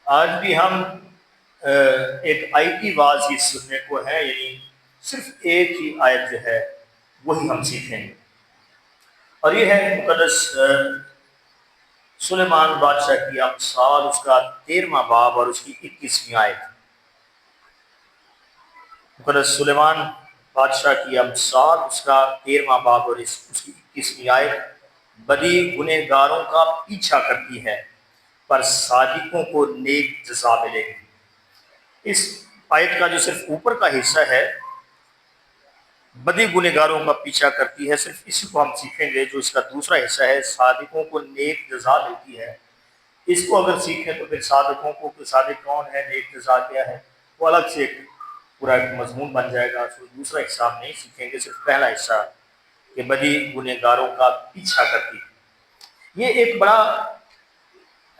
آج بھی ہم ایک آیتی واز ہی سننے کو ہے، یعنی صرف ایک ہی آیت جو ہے وہی ہم سیکھیں گے، اور یہ ہے مقدس سلیمان بادشاہ کی امثال، اس کا 13واں باب اور اس کی 21ویں آیت۔ مقدس سلیمان بادشاہ کی امثال، اس کا 13واں باب اور اس کی 21ویں آیت۔ بدی گنہگاروں کا پیچھا کرتی ہے پر صادقوں کو نیک جزا ملے گی۔ اس آیت کا جو صرف اوپر کا حصہ ہے، بدی گنہگاروں کا پیچھا کرتی ہے، صرف اسی کو ہم سیکھیں گے۔ جو اس کا دوسرا حصہ ہے، صادقوں کو نیک جزا ملتی ہے، اس کو اگر سیکھیں تو پھر صادقوں کو کہ صادق کون ہے، نیک جزا کیا ہے، وہ الگ سے ایک پورا ایک مضمون بن جائے گا۔ تو دوسرا حصہ ہم نہیں سیکھیں گے، صرف پہلا حصہ کہ بدی گنہگاروں کا پیچھا کرتی ہے۔ یہ ایک بڑا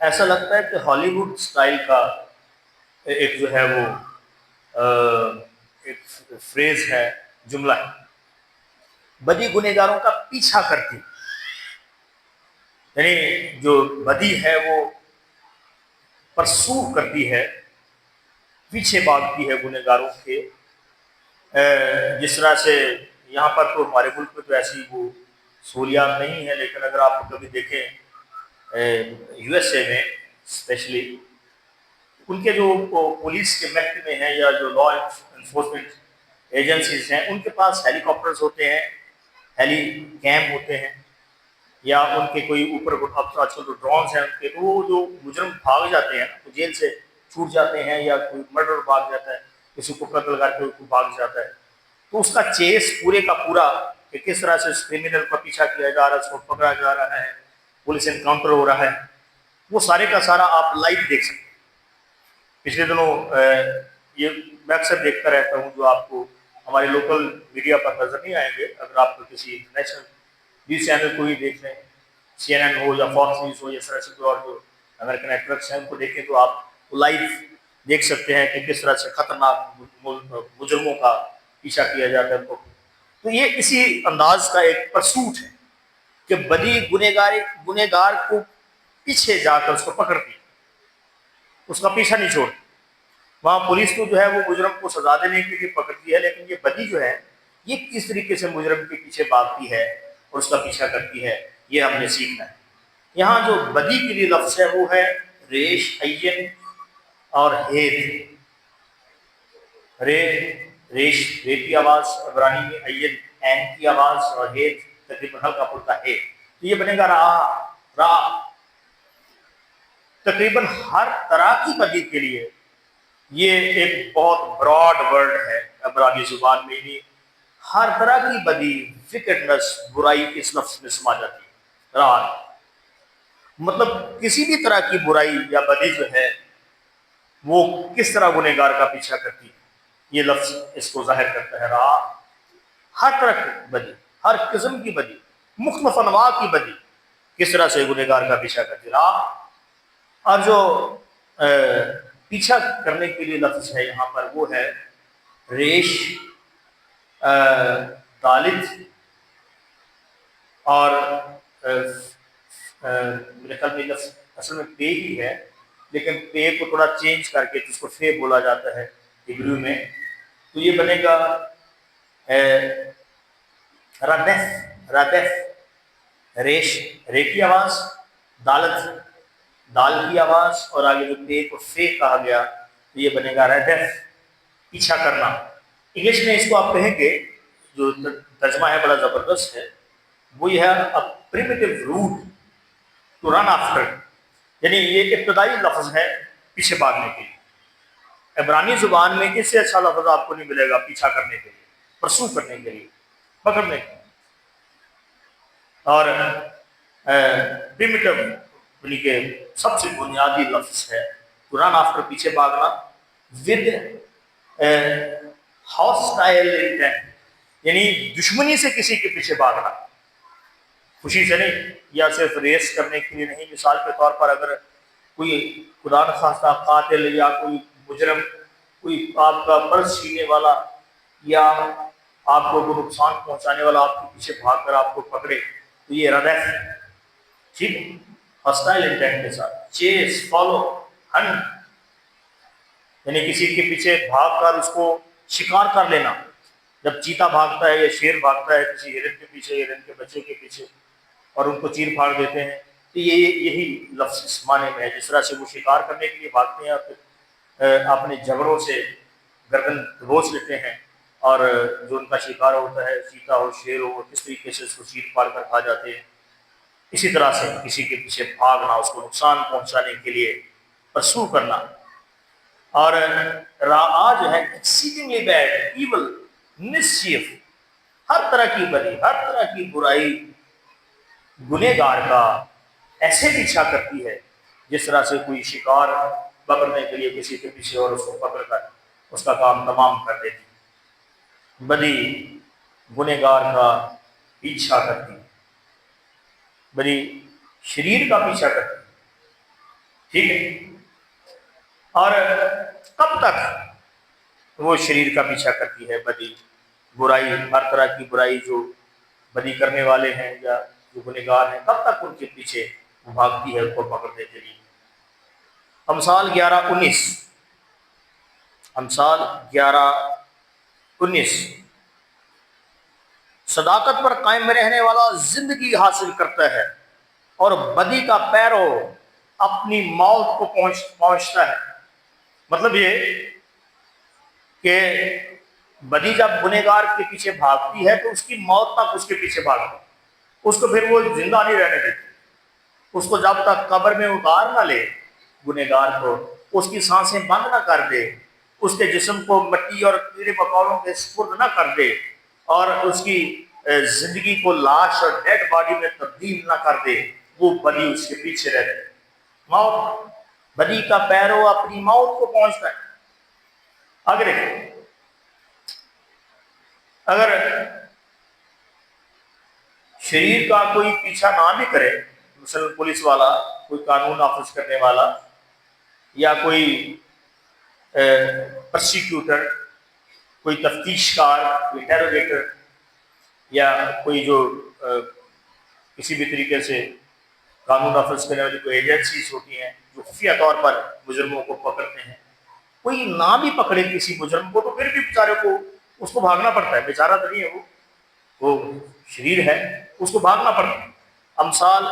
ایسا لگتا ہے کہ ہالی ووڈ سٹائل کا ایک جو ہے وہ ایک فریز ہے، جملہ ہے، بدی گنہگاروں کا پیچھا کرتی، یعنی جو بدی ہے وہ پرسو کرتی ہے، پیچھے بھاگتی ہے گنہگاروں کے۔ جس طرح سے یہاں پر تو ہمارے ملک میں تو ایسی وہ سہولیات نہیں ہے، لیکن اگر آپ کبھی دیکھیں یو ایس اے میں اسپیشلی، ان کے جو پولیس کے محکمے ہیں یا جو لا انفورسمنٹ ایجنسیز ہیں، ان کے پاس ہیلی کاپٹرز ہوتے ہیں، ہیلی کیم ہوتے ہیں، یا ان کے کوئی اوپر آج کل جو ڈرونز ہیں ان کے، تو وہ جو مجرم بھاگ جاتے ہیں تو جیل سے چھوٹ جاتے ہیں، یا کوئی مرڈر بھاگ جاتا ہے، کسی کو قتل کر کے کوئی بھاگ جاتا ہے، تو اس کا چیس پورے کا پورا کہ کس طرح سے اس کرمنل کا پیچھا کیا جا رہا ہے، اس کو پکڑا جا رہا ہے، پولیس انکاؤنٹر ہو رہا ہے، وہ سارے کا سارا آپ لائیو دیکھ سکتے ہیں۔ پچھلے دنوں یہ میں اکثر دیکھتا رہتا ہوں، جو آپ کو ہمارے لوکل میڈیا پر نظر نہیں آئیں گے، اگر آپ کو کسی انٹرنیشنل نیوز چینل کو ہی دیکھ لیں، سی این این ہو یا فاکس نیوز ہو یا اس طرح سے اور جو امریکن نیٹورکس ہیں ان کو دیکھیں، تو آپ لائیو دیکھ سکتے ہیں کہ کس طرح سے خطرناک مجرموں کا پیچھا کیا جاتا ہے۔ تو یہ اسی انداز کا ایک پرسوٹ ہے کہ بدی گنہگار کو پیچھے جا کر اس کو پکڑتی، اس کا پیچھا نہیں چھوڑتی۔ وہاں پولیس کو جو ہے وہ مجرم کو سزا دینے کے لیے پکڑتی ہے، لیکن یہ بدی جو ہے یہ کس طریقے سے مجرم کے پیچھے بھاگتی ہے اور اس کا پیچھا کرتی ہے، یہ ہم نے سیکھنا ہے۔ یہاں جو بدی کے لیے لفظ ہے وہ ہے ریش، عین اور ہیت۔ ریش رے کی آواز عبرانی میں، عین این کی آواز، اور ہیت تقریباً ہلکا پھلکا ہے، تو یہ بنے گا را۔ تقریباً ہر طرح کی بدی کے لیے یہ ایک بہت براڈ ورڈ ہے عبرانی زبان میں، یعنی ہر طرح کی بدی، وکٹنس، برائی اس لفظ میں سما جاتی ہے۔ را مطلب کسی بھی طرح کی برائی یا بدی جو ہے وہ کس طرح گنہگار کا پیچھا کرتی ہے، یہ لفظ اس کو ظاہر کرتا ہے۔ را ہر طرح کی بدی، ہر قسم کی بدی، مختلف انواع کی بدی کس طرح سے گنہگار کا پیچھا کرتی ہے، را۔ اور جو پیچھا کرنے کے لیے لفظ ہے یہاں پر وہ ہے ریش، دالت، اور میرے خیال میں لفظ اصل میں پے ہی ہے، لیکن پے کو تھوڑا چینج کر کے جس کو فے بولا جاتا ہے ہبریو میں، تو یہ بنے گا ردف، ریش رے کی آواز، دالت دال کی آواز، اور آگے جو پے کو فے کہا گیا تو یہ بنے گا ردف، پیچھا کرنا۔ انگلش میں اس کو آپ کہیں گے، جو ترجمہ ہے بڑا زبردست ہے، وہ یہ ہے primitive root to run after, یعنی یہ ابتدائی لفظ ہے پیچھے بھاگنے کے لیے۔ عبرانی زبان میں اس سے اچھا لفظ آپ کو نہیں ملے گا پیچھا کرنے کے لیے، پرسو کرنے کے لیے، پکڑنے کے لیے۔ اور پریمیٹیو یعنی کہ سب سے بنیادی لفظ ہے ٹو رن آفٹر، پیچھے بھاگنا، ود ہاسٹائل انٹینٹ، یعنی دشمنی سے کسی کے پیچھے بھاگنا، خوشی سے نہیں، یا صرف ریس کرنے کے لیے نہیں۔ مثال کے طور پر اگر کوئی خدا نخواستہ قاتل یا کوئی مجرم، کوئی آپ کا پرس چھینے والا یا آپ کو کوئی نقصان پہنچانے والا آپ کے پیچھے بھاگ کر آپ کو پکڑے، تو یہ ردف ہے، ٹھیک ہے، ہاسٹائل انٹینٹ کے ساتھ، چیس، فالو، ہنٹ، یعنی کسی کے پیچھے بھاگ کر اس کو شکار کر لینا. جب چیتا بھاگتا ہے یا شیر بھاگتا ہے کسی ہرن کے پیچھے، ہرن کے بچے کے پیچھے، اور ان کو چیر پھاڑ دیتے ہیں، تو یہی لفظ اس معنی میں ہے. جس طرح سے وہ شکار کرنے کے لیے بھاگتے ہیں اور پھر اپنے جبڑوں سے گردن دبوچ لیتے ہیں، اور جو ان کا شکار ہوتا ہے چیتا ہو شیر ہو، کس طریقے سے اس کو چیر پھاڑ کر کھا جاتے ہیں. اسی طرح سے کسی کے پیچھے بھاگنا، اس کو نقصان پہنچانے کے لیے پرسو کرنا. اور راآ جو ہے ایکسیڈنگلی بیڈ، ایول، مسچیف، ہر طرح کی بدی، ہر طرح کی برائی گنہگار کا ایسے پیچھا کرتی ہے جس طرح سے کوئی شکار پکڑنے کے لیے کسی کے پیچھے اور اس کو پکڑ کر اس کا کام تمام کر دیتی. بدی گنہگار کا پیچھا کرتی ہے، بدی شریر کا پیچھا کرتی ہے. ٹھیک ہے. اور کب تک وہ شریر کا پیچھا کرتی ہے بدی، برائی، ہر طرح کی برائی جو بدی کرنے والے ہیں یا جو گنہگار ہیں، کب تک ان کے پیچھے بھاگتی ہے ان کو پکڑنے کے لیے. امثال 11:19، امثال 11:19، صداقت پر قائم رہنے والا زندگی حاصل کرتا ہے اور بدی کا پیرو اپنی موت کو پہنچتا ہے. مطلب یہ کہ بدی جب گنہگار کے پیچھے بھاگتی ہے تو اس کی موت تک اس کے پیچھے بھاگتی ہے. اس کو پھر وہ زندہ نہیں رہنے دیتی. اس کو جب تک قبر میں اتار نہ لے گنہگار کو، اس کی سانسیں بند نہ کر دے، اس کے جسم کو مٹی اور کیڑے مکوڑوں کے سپرد نہ کر دے، اور اس کی زندگی کو لاش اور ڈیڈ باڈی میں تبدیل نہ کر دے، وہ بدی اس کے پیچھے رہتی. موت، بدی کا پیرو اپنی موت کو پہنچتا ہے. اگر شریر کا کوئی پیچھا نہ بھی کرے، مثلا پولیس والا، کوئی قانون نافذ کرنے والا، یا کوئی پرسیکیوٹر، کوئی تفتیش کار، کوئی انٹیروگیٹر، یا کوئی جو کسی بھی طریقے سے قانون نافذ کرنے والی کوئی ایجنسیز ہوتی ہیں جو خفیہ طور پر مجرموں کو پکڑتے ہیں، کوئی نہ بھی پکڑے کسی مجرم کو تو پھر بھی بیچارے کو اس کو بھاگنا پڑتا ہے. بیچارہ تو نہیں ہے، وہ شریر ہے، اس کو بھاگنا پڑتا ہے. امثال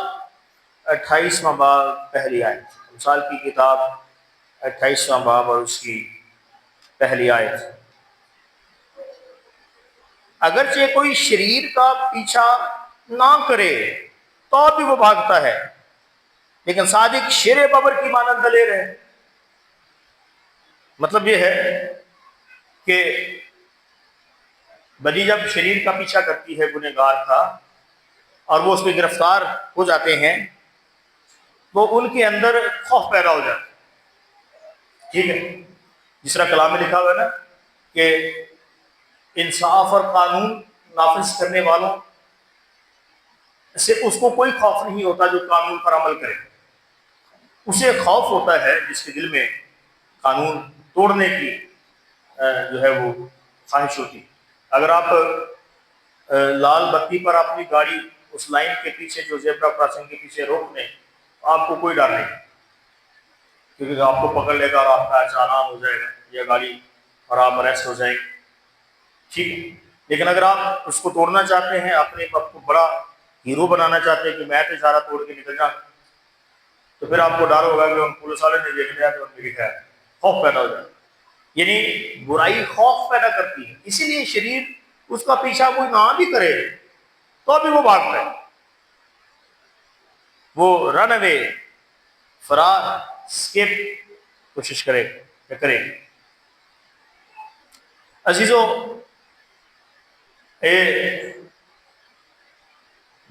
28واں باب پہلی آیت، امثال کی کتاب 28واں باب اور اس کی پہلی آیت. اگرچہ کوئی شریر کا پیچھا نہ کرے تو بھی وہ بھاگتا ہے، لیکن صادق شیر ببر کی مانند دلیر ہے. مطلب یہ ہے کہ بدی جب شریر کا پیچھا کرتی ہے گنہگار کا اور وہ اس پہ گرفتار ہو جاتے ہیں تو ان کے اندر خوف پیدا ہو جاتا ہے. ٹھیک ہے. جس طرح کلام میں لکھا ہوا ہے نا کہ انصاف اور قانون نافذ کرنے والوں سے اس کو کوئی خوف نہیں ہوتا جو قانون پر عمل کرے. اسے خوف ہوتا ہے جس کے دل میں قانون توڑنے کی جو ہے وہ خواہش ہوتی. اگر آپ لال بتی پر اپنی گاڑی اس لائن کے پیچھے جو زیبرا کراسنگ کے پیچھے روک دیں، آپ کو کوئی ڈر نہیں، کیونکہ آپ کو پکڑ لے گا اور آپ کا چالان ہو جائے گا یا گاڑی اور آپ اریسٹ ہو جائیں گے. ٹھیک ہے. لیکن اگر آپ اس کو توڑنا چاہتے ہیں، اپنے آپ کو بڑا ہیرو بنانا چاہتے ہیں کہ میں تو اشارہ توڑ کے نکل جاؤں، تو پھر آپ کو ڈر ہوگا کہ ان پولیس والے نے دیکھ لیا تو میری خیر، خوف پیدا ہو جائے. یعنی برائی خوف پیدا کرتی ہے، اسی لیے شریر اس کا پیچھا کوئی نہ بھی کرے تو بھی وہ بھاگتا ہے، وہ رن اوے، فرار، اسکیپ کوشش کرے. عزیزو،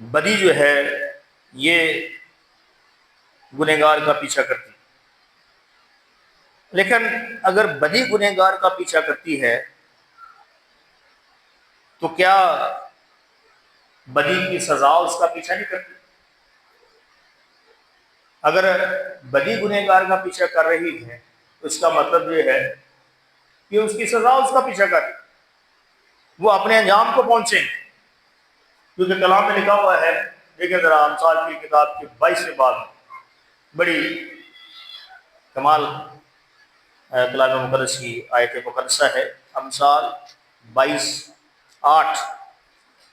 بدی جو ہے یہ گنہگار کا پیچھا کرتی ہے. لیکن اگر بدی گنہگار کا پیچھا کرتی ہے تو کیا بدی کی سزا اس کا پیچھا نہیں کرتی؟ اگر بدی گنہگار کا پیچھا کر رہی ہے تو اس کا مطلب یہ ہے کہ اس کی سزا اس کا پیچھا کر، وہ اپنے انجام کو پہنچیں. کیونکہ کلام میں لکھا ہوا ہے، دیکھیں ذرا امثال کی کتاب کے 22ویں باب، بڑی کمال کلام مقدس کی آیت مقدسہ ہے، امثال 22:8،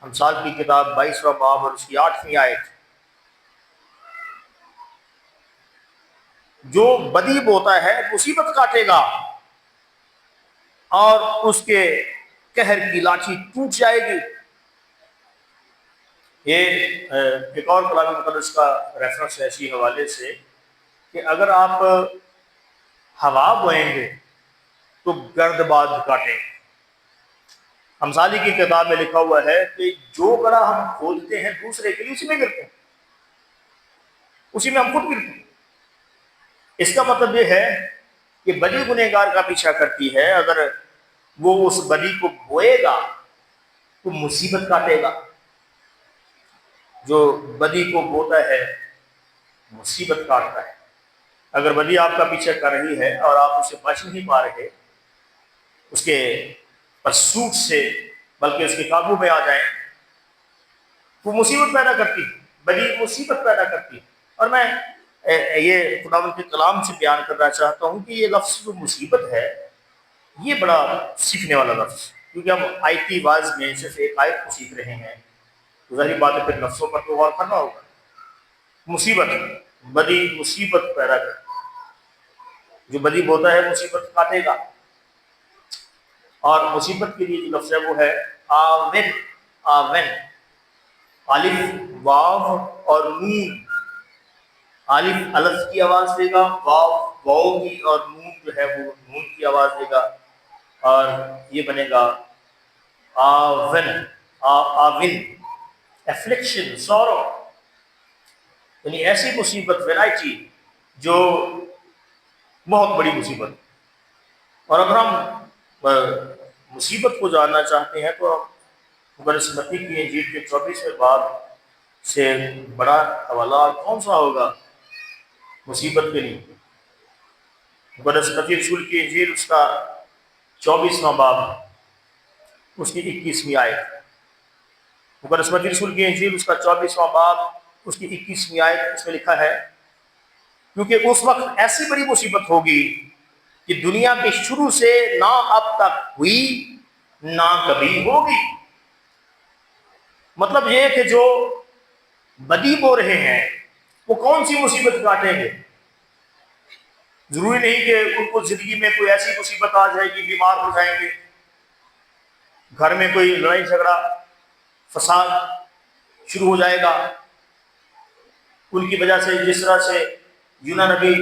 امثال کی کتاب 22واں باب اور اس کی 8ویں آیت، جو بدی بوتا ہے مصیبت کاٹے گا اور اس کے قہر کی لاٹھی ٹوٹ جائے گی۔ یہ ایک اور کلام مقدس کا ریفرنس ہے اسی حوالے سے کہ اگر آپ ہوا بوئیں گے تو گرد باد کاٹیں۔ امثالی کی کتاب میں لکھا ہوا ہے کہ جو گڑھا ہم کھودتے ہیں دوسرے کے لیے اسی میں گرتے ہیں، اسی میں ہم خود گرتے ہیں۔ اس کا مطلب یہ ہے کہ بدی گنہگار کا پیچھا کرتی ہے، اگر وہ اس بدی کو بوئے گا تو مصیبت کاٹے گا۔ جو بدی کو بوتا ہے مصیبت کاٹتا ہے۔ اگر بدی آپ کا پیچھا کر رہی ہے اور آپ اسے بچ نہیں پا رہے اس کے پرسوٹ سے، بلکہ اس کے قابو میں آ جائیں، وہ مصیبت پیدا کرتی ہے، بدی مصیبت پیدا کرتی ہے۔ اور میں یہ خداوند کے کلام سے بیان کرنا چاہتا ہوں کہ یہ لفظ جو مصیبت ہے یہ بڑا سیکھنے والا لفظ، کیونکہ ہم آیتی واعظ میں صرف ایک آیت کو سیکھ رہے ہیں، تو ظاہری بات ہے پھر لفظوں پر تو غور کرنا ہوگا۔ مصیبت، بدی مصیبت پیدا کرتی، جو بدی بوتا ہے مصیبت کاٹے گا۔ اور مصیبت کے لیے جو لفظ ہے وہ ہے آون، آون، الف واو اور نون۔ الف الف کی آواز دے گا، واو واو کی، اور نون جو ہے وہ نون کی آواز دے گا، اور یہ بنے گا آون، آون، افلکشن، سورو، یعنی ایسی مصیبت، ویرائٹی جو بہت بڑی مصیبت۔ اور اگر ہم مصیبت کو جاننا چاہتے ہیں تو مقدس متی کی انجیل کے 24ویں باب سے بڑا حوالہ کون سا ہوگا مصیبت کے لیے؟ مقدس متی رسول کی انجیل اس کا 24واں باب اس کی 21ویں آیت، مقدس متی رسول کی انجیل اس کا 24واں باب اس کی 21ویں آیت، اس میں لکھا ہے کیونکہ اس وقت ایسی بڑی مصیبت ہوگی کہ دنیا کے شروع سے نہ اب تک ہوئی نہ کبھی ہوگی۔ مطلب یہ کہ جو بدی بو رہے ہیں وہ کون سی مصیبت کاٹیں گے؟ ضروری نہیں کہ ان کو زندگی میں کوئی ایسی مصیبت آ جائے گی، بیمار ہو جائیں گے، گھر میں کوئی لڑائی جھگڑا فساد شروع ہو جائے گا، ان کی وجہ سے جس طرح سے یونہ نبی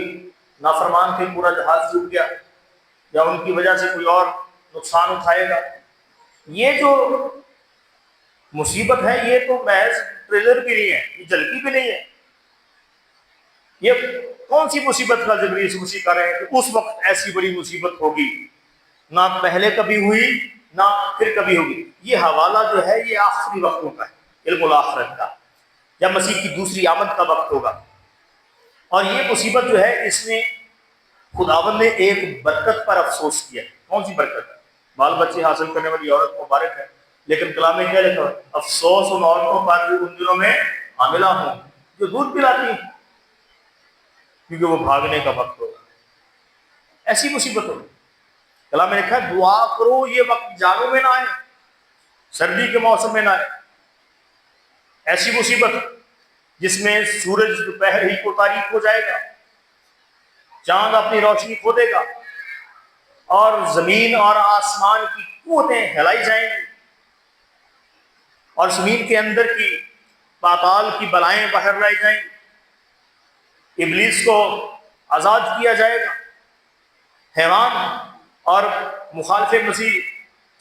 نافرمان تھے، پورا جہاز ڈوب گیا، یا ان کی وجہ سے کوئی اور نقصان اٹھائے گا۔ یہ جو مصیبت ہے یہ تو محض ٹریلر بھی نہیں ہے، یہ جلدی بھی نہیں ہے۔ یہ کون سی مصیبت کا ذکر یسوع مسیح کر رہے ہیں کہ اس وقت ایسی بڑی مصیبت ہوگی، نہ پہلے کبھی ہوئی نہ پھر کبھی ہوگی۔ یہ حوالہ جو ہے یہ آخری وقتوں کا ہے، علم الآخرت کا، جب مسیح کی دوسری آمد کا وقت ہوگا۔ اور یہ مصیبت جو ہے اس میں خداوند نے ایک برکت پر افسوس کیا۔ کون سی برکت؟ بال بچے حاصل کرنے والی عورت مبارک ہے، لیکن کلام میں کیا لکھا؟ افسوس ان عورتوں پر جو ان دنوں میں حاملہ ہوں، جو دودھ پلاتی ہیں، کیونکہ وہ بھاگنے کا وقت ہوگا۔ ایسی مصیبت ہوگی۔ کلام میں لکھا ہے دعا کرو یہ وقت جانوں میں نہ آئے، سردی کے موسم میں نہ آئے۔ ایسی مصیبت جس میں سورج دوپہر ہی کو تاریک ہو جائے گا، چاند اپنی روشنی کھو دے گا، اور زمین اور آسمان کی قوتیں ہلائی جائیں گی، اور زمین کے اندر کی پاتال کی بلائیں باہر لائی جائیں گی، ابلیس کو آزاد کیا جائے گا، حیوان اور مخالف مسیح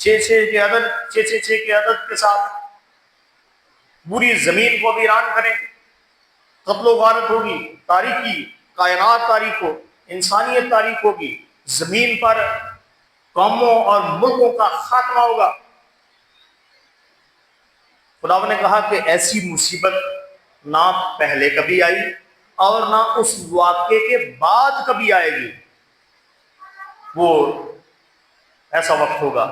666 کے عدد کے ساتھ پوری زمین کو ویران کریں گے، قتل و غارت ہوگی، تاریکی، کائنات تاریک ہو، انسانیت تاریک ہوگی، زمین پر قوموں اور ملکوں کا خاتمہ ہوگا۔ خداوند نے کہا کہ ایسی مصیبت نہ پہلے کبھی آئی اور نہ اس واقعے کے بعد کبھی آئے گی۔ وہ ایسا وقت ہوگا،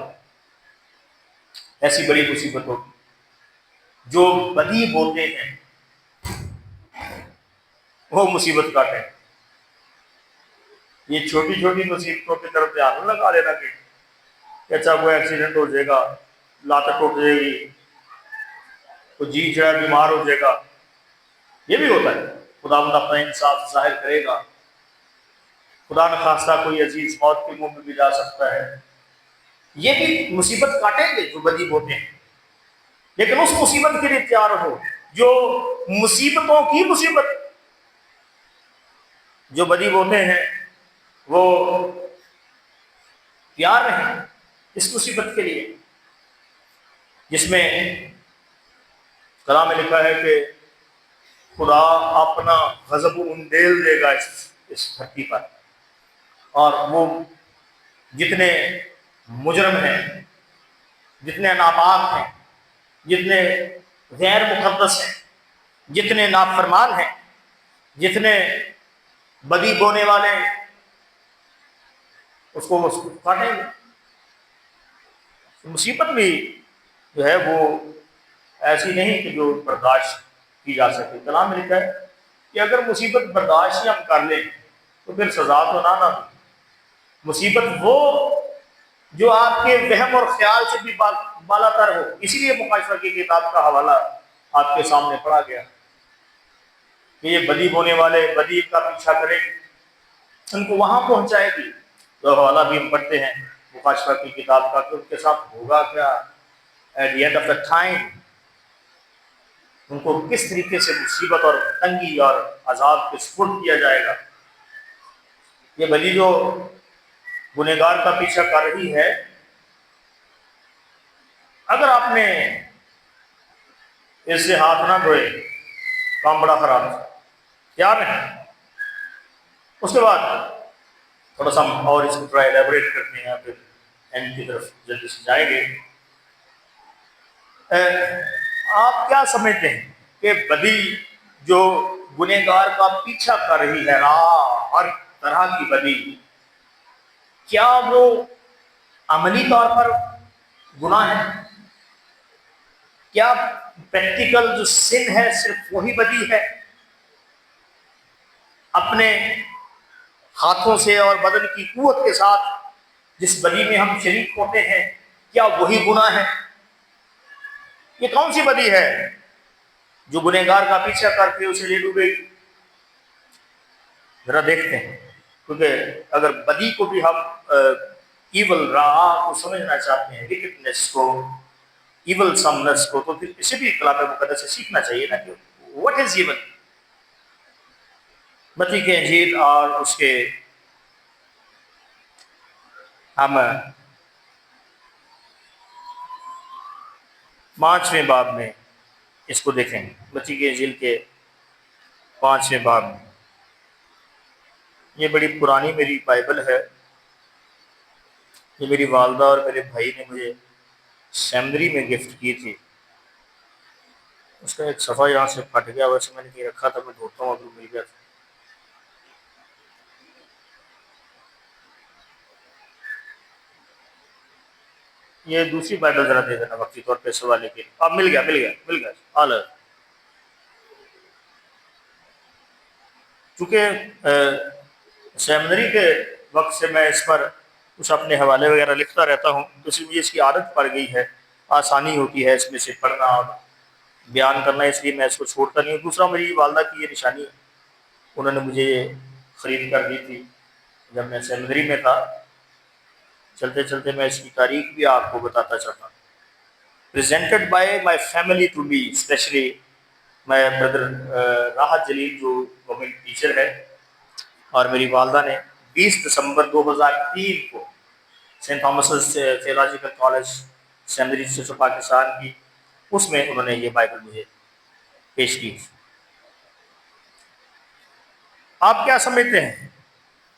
ایسی بڑی مصیبت ہوگی، جو بدی بوتے ہیں وہ مصیبت کاٹیں۔ یہ چھوٹی چھوٹی مصیبتوں کی طرف دھیان نہ لگا لینا کہ اچھا کوئی ایکسیڈنٹ ہو جائے گا، لات ٹوٹ جائے گی، کوئی جی چڑا بیمار ہو جائے گا، یہ بھی ہوتا ہے۔ خداوند اپنا انصاف ظاہر کرے گا، خدا نخواستہ کوئی عزیز موت کے منہ میں بھی جا سکتا ہے، یہ بھی مصیبت کاٹیں گے جو بدی بوتے ہیں، لیکن اس مصیبت کے لیے تیار ہو جو مصیبتوں کی مصیبت، جو بدی بوتے ہیں وہ تیار رہیں اس مصیبت کے لیے، جس میں کلام میں لکھا ہے کہ خدا اپنا غضب انڈیل دے گا اس دھرتی پر، اور وہ جتنے مجرم ہیں، جتنے ناپاک ہیں، جتنے غیر مقدس ہیں، جتنے نافرمان ہیں، جتنے بدی بونے والے ہیں، اس کو کاٹیں گے۔ مصیبت بھی جو ہے وہ ایسی نہیں کہ جو برداشت کی جا سکے۔ کلام میں لکھا ہے کہ اگر مصیبت برداشت ہی ہم کر لیں تو پھر سزا تو نہ دو۔ مصیبت وہ جو آپ کے وہم اور خیال سے بھی بالا تر ہو، اسی لیے مکاشفہ کی کتاب کا حوالہ آپ کے سامنے پڑھا گیا کہ یہ بدی بونے والے بدی کا پیچھا کریں گے، ان کو وہاں پہنچائے گی۔ تو حوالہ بھی ہم پڑھتے ہیں مکاشفہ کی کتاب کا کہ ان کے ساتھ ہوگا کیا at the end of the time, ان کو کس طریقے سے مصیبت اور تنگی اور عذاب کے سپرد کیا جائے گا۔ یہ بدی جو گنہگار کا پیچھا کر رہی ہے، اگر آپ نے اس سے ہاتھ نہ دھوئے کام بڑا خراب ہے، یاد ہے۔ اس کے بعد تھوڑا سا ہم اور اس کو تھوڑا ایلیبوریٹ کرتے ہیں، پھر اینڈ کی طرف جلدی سے جائیں گے۔ آپ کیا سمجھتے ہیں کہ بدی جو گنہگار کا پیچھا کر رہی ہے، ہر طرح کی بدی، کیا وہ عملی طور پر گناہ ہے؟ کیا پریکٹیکل جو سن ہے صرف وہی بدی ہے؟ اپنے ہاتھوں سے اور بدن کی قوت کے ساتھ جس بدی میں ہم شریک ہوتے ہیں، کیا وہی گناہ ہے؟ یہ کون سی بدی ہے جو گنہگار کا پیچھا کر کے اسے لے ڈوبے گی؟ ذرا دیکھتے ہیں، کیونکہ اگر بدی کو بھی ہم ایول راہ کو سمجھنا چاہتے ہیں، وکٹنس کو، ایول سمنس کو، تو پھر اسے بھی کلام مقدس سے سیکھنا چاہیے نا کہ واٹ از ایول۔ متی کی انجیل اور اس کے ہم 5ویں باب میں اس کو دیکھیں گے۔ متی کی انجیل کے 5ویں باب میں، یہ بڑی پرانی میری بائبل ہے، یہ میری والدہ اور میرے بھائی نے مجھے سیمنری میں گفٹ کی تھی۔ اس کا ایک صفحہ یہاں سے پھٹ گیا، ویسے میں نے کہیں رکھا تھا، میں دھوتا ہوں، ابھی مل گیا تھا۔ یہ دوسری بائبل ذرا دے دینا وقتی طور پہ سوالے کے لیے۔ اب مل گیا حال ہے۔ چونکہ سیمنری کے وقت سے میں اس پر کچھ اپنے حوالے وغیرہ لکھتا رہتا ہوں، تو اس لیے اس کی عادت پڑ گئی ہے، آسانی ہوتی ہے اس میں سے پڑھنا اور بیان کرنا، اس لیے میں اس کو چھوڑتا نہیں ہوں۔ دوسرا میری والدہ کی یہ نشانی ہے، انہوں نے مجھے یہ خرید کر دی تھی جب میں سیمنری میں تھا۔ چلتے چلتے میں اس کی تاریخ بھی آپ کو بتاتا چلتا ہوں۔ Presented by my family to be, specially میں بردر راحت جلیل جو گورنمنٹ ٹیچر ہے، اور میری والدہ نے 20 دسمبر 2003 کو Saint Thomas theological college seminary سے پاکستان کی، اس میں انہوں نے یہ بائبل مجھے پیش کی۔ آپ کیا سمجھتے ہیں،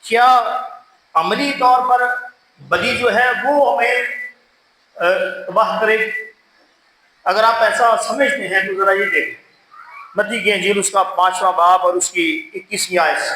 کیا عملی طور پر بدی جو ہے وہ ہمیں تباہ کرے گی؟ اگر آپ ایسا سمجھتے ہیں تو ذرا یہ دیکھیں متی کی انجیل اس کا 5واں باب اور اس کی 21ویں آیت سے،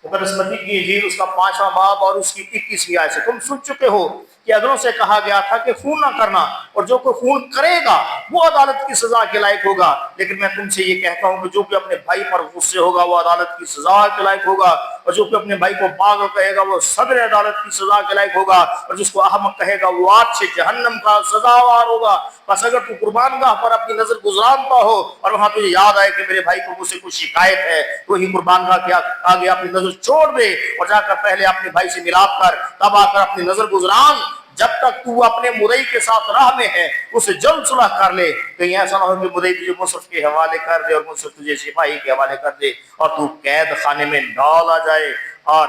مقدس متی کی انجیل اس کا 5واں باب اور اس کی 21ویں آیت سے، تم سن چکے ہو کہ اگلوں سے کہا گیا تھا کہ خون نہ کرنا، اور جو کوئی خون کرے گا وہ عدالت کی سزا کے لائق ہوگا، لیکن میں تم سے یہ کہتا ہوں کہ جو کوئی اپنے بھائی پر غصے ہوگا وہ عدالت کی سزا کے لائق ہوگا، اور جو کوئی اپنے بھائی کو پاگل کہے گا وہ صدر عدالت کی سزا کے لائق ہوگا، اور جس کو احمق کہے گا وہ آگ سے جہنم کا سزاوار ہوگا۔ بس اگر تو قربان گاہ پر اپنی نظر گزرانتا ہو اور وہاں تجھے یاد آئے کہ میرے بھائی کو مجھ سے کوئی شکایت ہے، تو ہی قربان گاہ کے آگے اپنی نظر چھوڑ دے اور جا کر پہلے اپنے بھائی سے ملاپ کر، تب آ کر اپنی نظر گزران۔ جب تک تو اپنے مدعی کے ساتھ راہ میں ہے اسے جلد صلح کر لے، کہیں ایسا نہ ہو کہ مدعی تجھے مصرف کے حوالے کر دے اور مصرف تجھے سپاہی کے حوالے کر دے اور تو قید خانے میں ڈالا جائے۔ اور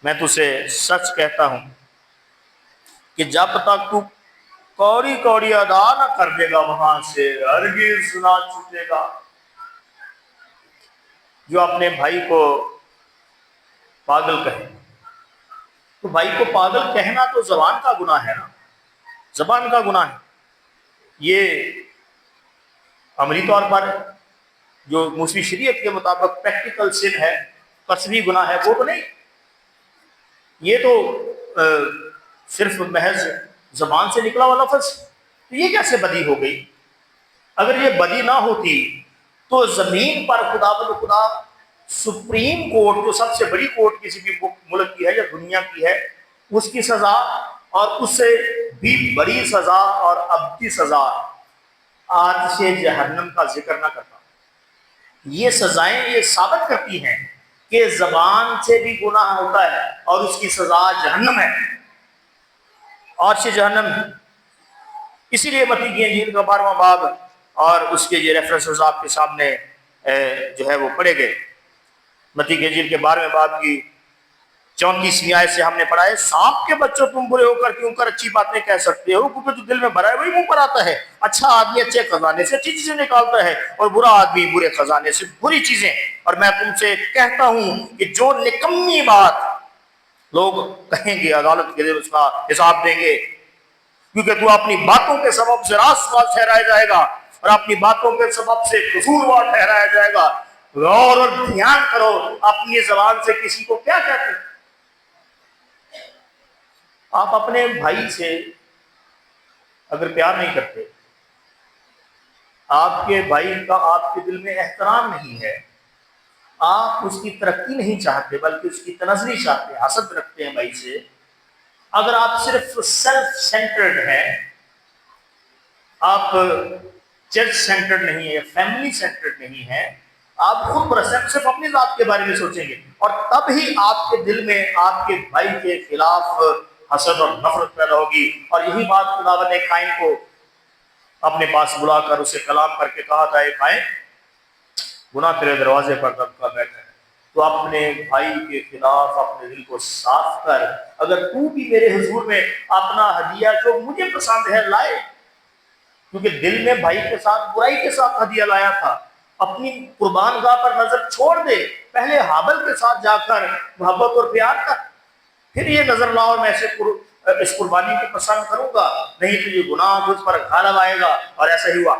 میں تجھے سچ کہتا ہوں کہ جب تک تو کوڑی کوڑی ادا نہ کر دے گا وہاں سے ہرگز نہ چھوٹے گا۔ جو اپنے بھائی کو پاگل کہے، تو بھائی کو پاگل کہنا تو زبان کا گناہ ہے نا، زبان کا گناہ ہے۔ یہ عملی طور پر جو موسوی شریعت کے مطابق پریکٹیکل سن ہے، قصدی گناہ ہے، وہ تو نہیں، یہ تو صرف محض زبان سے نکلا ہوا لفظ، تو یہ کیسے بدی ہو گئی؟ اگر یہ بدی نہ ہوتی تو زمین پر خدا سپریم کورٹ، جو سب سے بڑی کورٹ کسی بھی ملک کی ہے یا دنیا کی ہے، اس کی سزا اور اس سے بھی بڑی سزا اور ابدی سزا آتش جہنم کا ذکر نہ کرتا۔ یہ سزائیں یہ ثابت کرتی ہیں کہ زبان سے بھی گناہ ہوتا ہے اور اس کی سزا جہنم ہے، آتش جہنم ہے۔ اسی لیے متی کی انجیل کا 12واں باب اور اس کے یہ ریفرنسز آپ کے سامنے جو ہے وہ پڑھے گئے۔ متی کی انجیل کے 12ویں باب کی 34ویں آیت سے ہم نے پڑھا ہے، سانپ کے بچوں تم برے ہو کر کیوں کر اچھی باتیں کہہ سکتے ہو، کیونکہ جو دل میں بھرا ہے وہی منہ پر آتا ہے۔ اچھا آدمی اچھے خزانے سے اچھی چیزیں نکالتا ہے اور برا آدمی برے خزانے سے بری چیزیں۔ اور میں تم سے کہتا ہوں کہ جو نکمی بات لوگ کہیں گے عدالت کے دن اس کا حساب دیں گے، کیونکہ تو اپنی باتوں کے سبب سے راستباز ٹھہرایا جائے گا اور اپنی باتوں کے سبب سے قصوروار ٹھہرایا جائے گا۔ غور اور دھیان کرو اپنی زبان سے کسی کو کیا کہتے ہیں۔ آپ اپنے بھائی سے اگر پیار نہیں کرتے، آپ کے بھائی کا آپ کے دل میں احترام نہیں ہے، آپ اس کی ترقی نہیں چاہتے بلکہ اس کی تنزلی چاہتے ہیں، حسد رکھتے ہیں بھائی سے، اگر آپ صرف سیلف سینٹرڈ ہیں، آپ چرچ سینٹرڈ نہیں ہے، فیملی سینٹرڈ نہیں ہے، آپ خود پرسنٹ صرف اپنی ذات کے بارے میں سوچیں گے، اور تب ہی آپ کے دل میں آپ کے بھائی کے خلاف حسد اور نفرت پیدا ہوگی۔ اور یہی بات خداوند نے قائن کو اپنے پاس بلا کر اسے کلام کر کے کہا تھا، اے قائن، گناہ تیرے دروازے پر دبکا بیٹھا ہے، تو اپنے بھائی کے خلاف اپنے دل کو صاف کر، اگر تو بھی میرے حضور میں اپنا ہدیہ جو مجھے پسند ہے لائے، کیونکہ دل میں بھائی کے ساتھ برائی کے ساتھ ہدیہ لایا تھا، اپنی قربان گاہ پر نظر چھوڑ دے، پہلے حابل کے ساتھ جا کر محبت اور پیار کر، پھر یہ نظر لاؤ اور میں اس قربانی کو پسند کروں گا، نہیں تو یہ گناہ تجھ پر غالب آئے گا۔ اور ایسا ہی ہوا،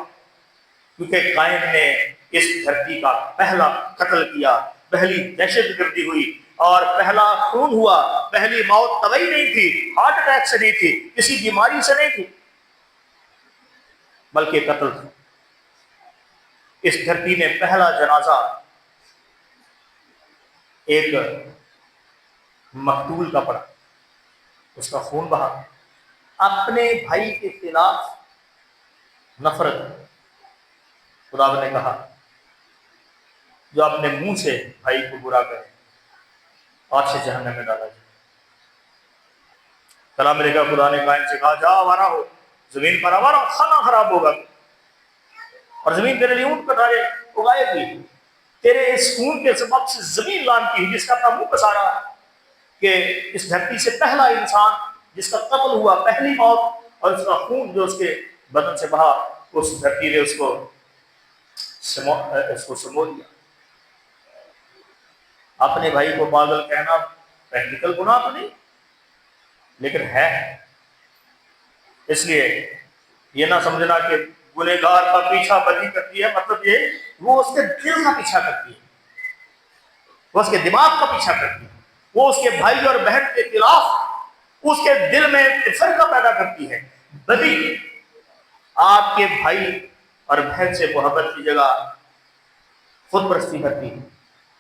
کیونکہ قائن نے اس دھرتی کا پہلا قتل کیا، پہلی دہشت گردی ہوئی اور پہلا خون ہوا، پہلی موت طبعی نہیں تھی، ہارٹ اٹیک سے نہیں تھی، کسی بیماری سے نہیں تھی، بلکہ قتل تھا۔ اس دھرتی میں پہلا جنازہ ایک مقتول کا پڑا، اس کا خون بہا، اپنے بھائی کے خلاف نفرت۔ خدا نے کہا جو اپنے منہ سے بھائی کو برا کرے آتش جہنم میں ڈالا جائے۔ کلام میں لکھا خدا نے قائن سے کہا جا آوارہ ہو، زمین پر آوارہ کھانا خراب ہوگا اور زمین تیرے لیے اونٹ کٹارے اگائے گی، تیرے اس خون کے سبب سے زمین لانتی ہے جس کا اپنا منہ پسارا کہ اس دھرتی سے پہلا انسان جس کا قتل ہوا، پہلی موت، اور اس کا خون جو اس کے بدن سے بہا، اس دھرتی نے اس کو سمو لیا۔ اپنے بھائی کو پاگل کہنا پریکٹیکل گناہ تو نہیں لیکن ہے، اس لیے یہ نہ سمجھنا کہ گنہگار کا پیچھا بدی کرتی ہے، مطلب یہ وہ اس کے دل کا پیچھا کرتی ہے، وہ اس کے دماغ کا پیچھا کرتی ہے، وہ اس کے بھائی اور بہن کے خلاف اس کے دل میں فرقہ پیدا کرتی ہے. بدی آپ کے بھائی اور بہن سے محبت کی جگہ خود پرستی کرتی ہے.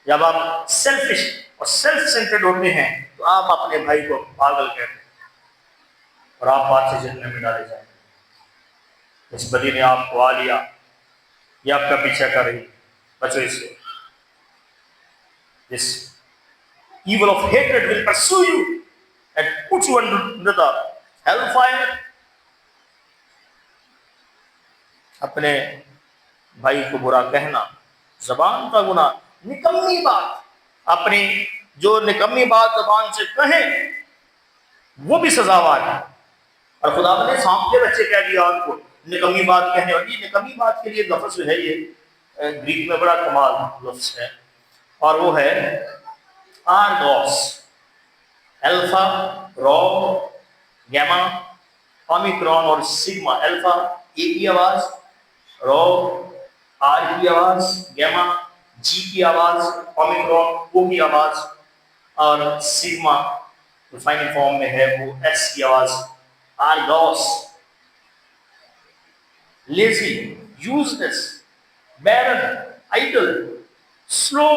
جب آپ سیلفش اور سیلف سینٹرڈ ہوتے ہیں تو آپ اپنے بھائی کو پاگل کہتے ہیں اور آپ بات سے جہنم میں ڈالے جائیں گے. اس بدی نے آپ کو آ لیا، یہ آپ کا پیچھا کر رہی. بچو اس سے. This evil of hatred will pursue you and put you under the hellfire. اپنے بھائی کو برا کہنا زبان کا گناہ، نکمی بات. اپنی جو نکمی بات زبان سے کہیں وہ بھی سزاوار ہے. اور خدا نے سانپ کے بچے کہہ دیا ان کو نکمی بات کہنے. اور یہ نکمی بات کے لیے لفظ جو ہے یہ گریک میں بڑا کمال لفظ ہے، اور وہ ہے آرگوس. الفا، رو، گیما، اومیکرون اور سگما. الفا اے کی آواز، رو آر کی آواز، گیما جی کی آواز، اومیکرون او کی آواز، اور سگما جو فائنل فارم میں ہے وہ ایس کی آواز. آرگوس. لیزی، یوزلیس، بیرن، آئیڈل، سلو.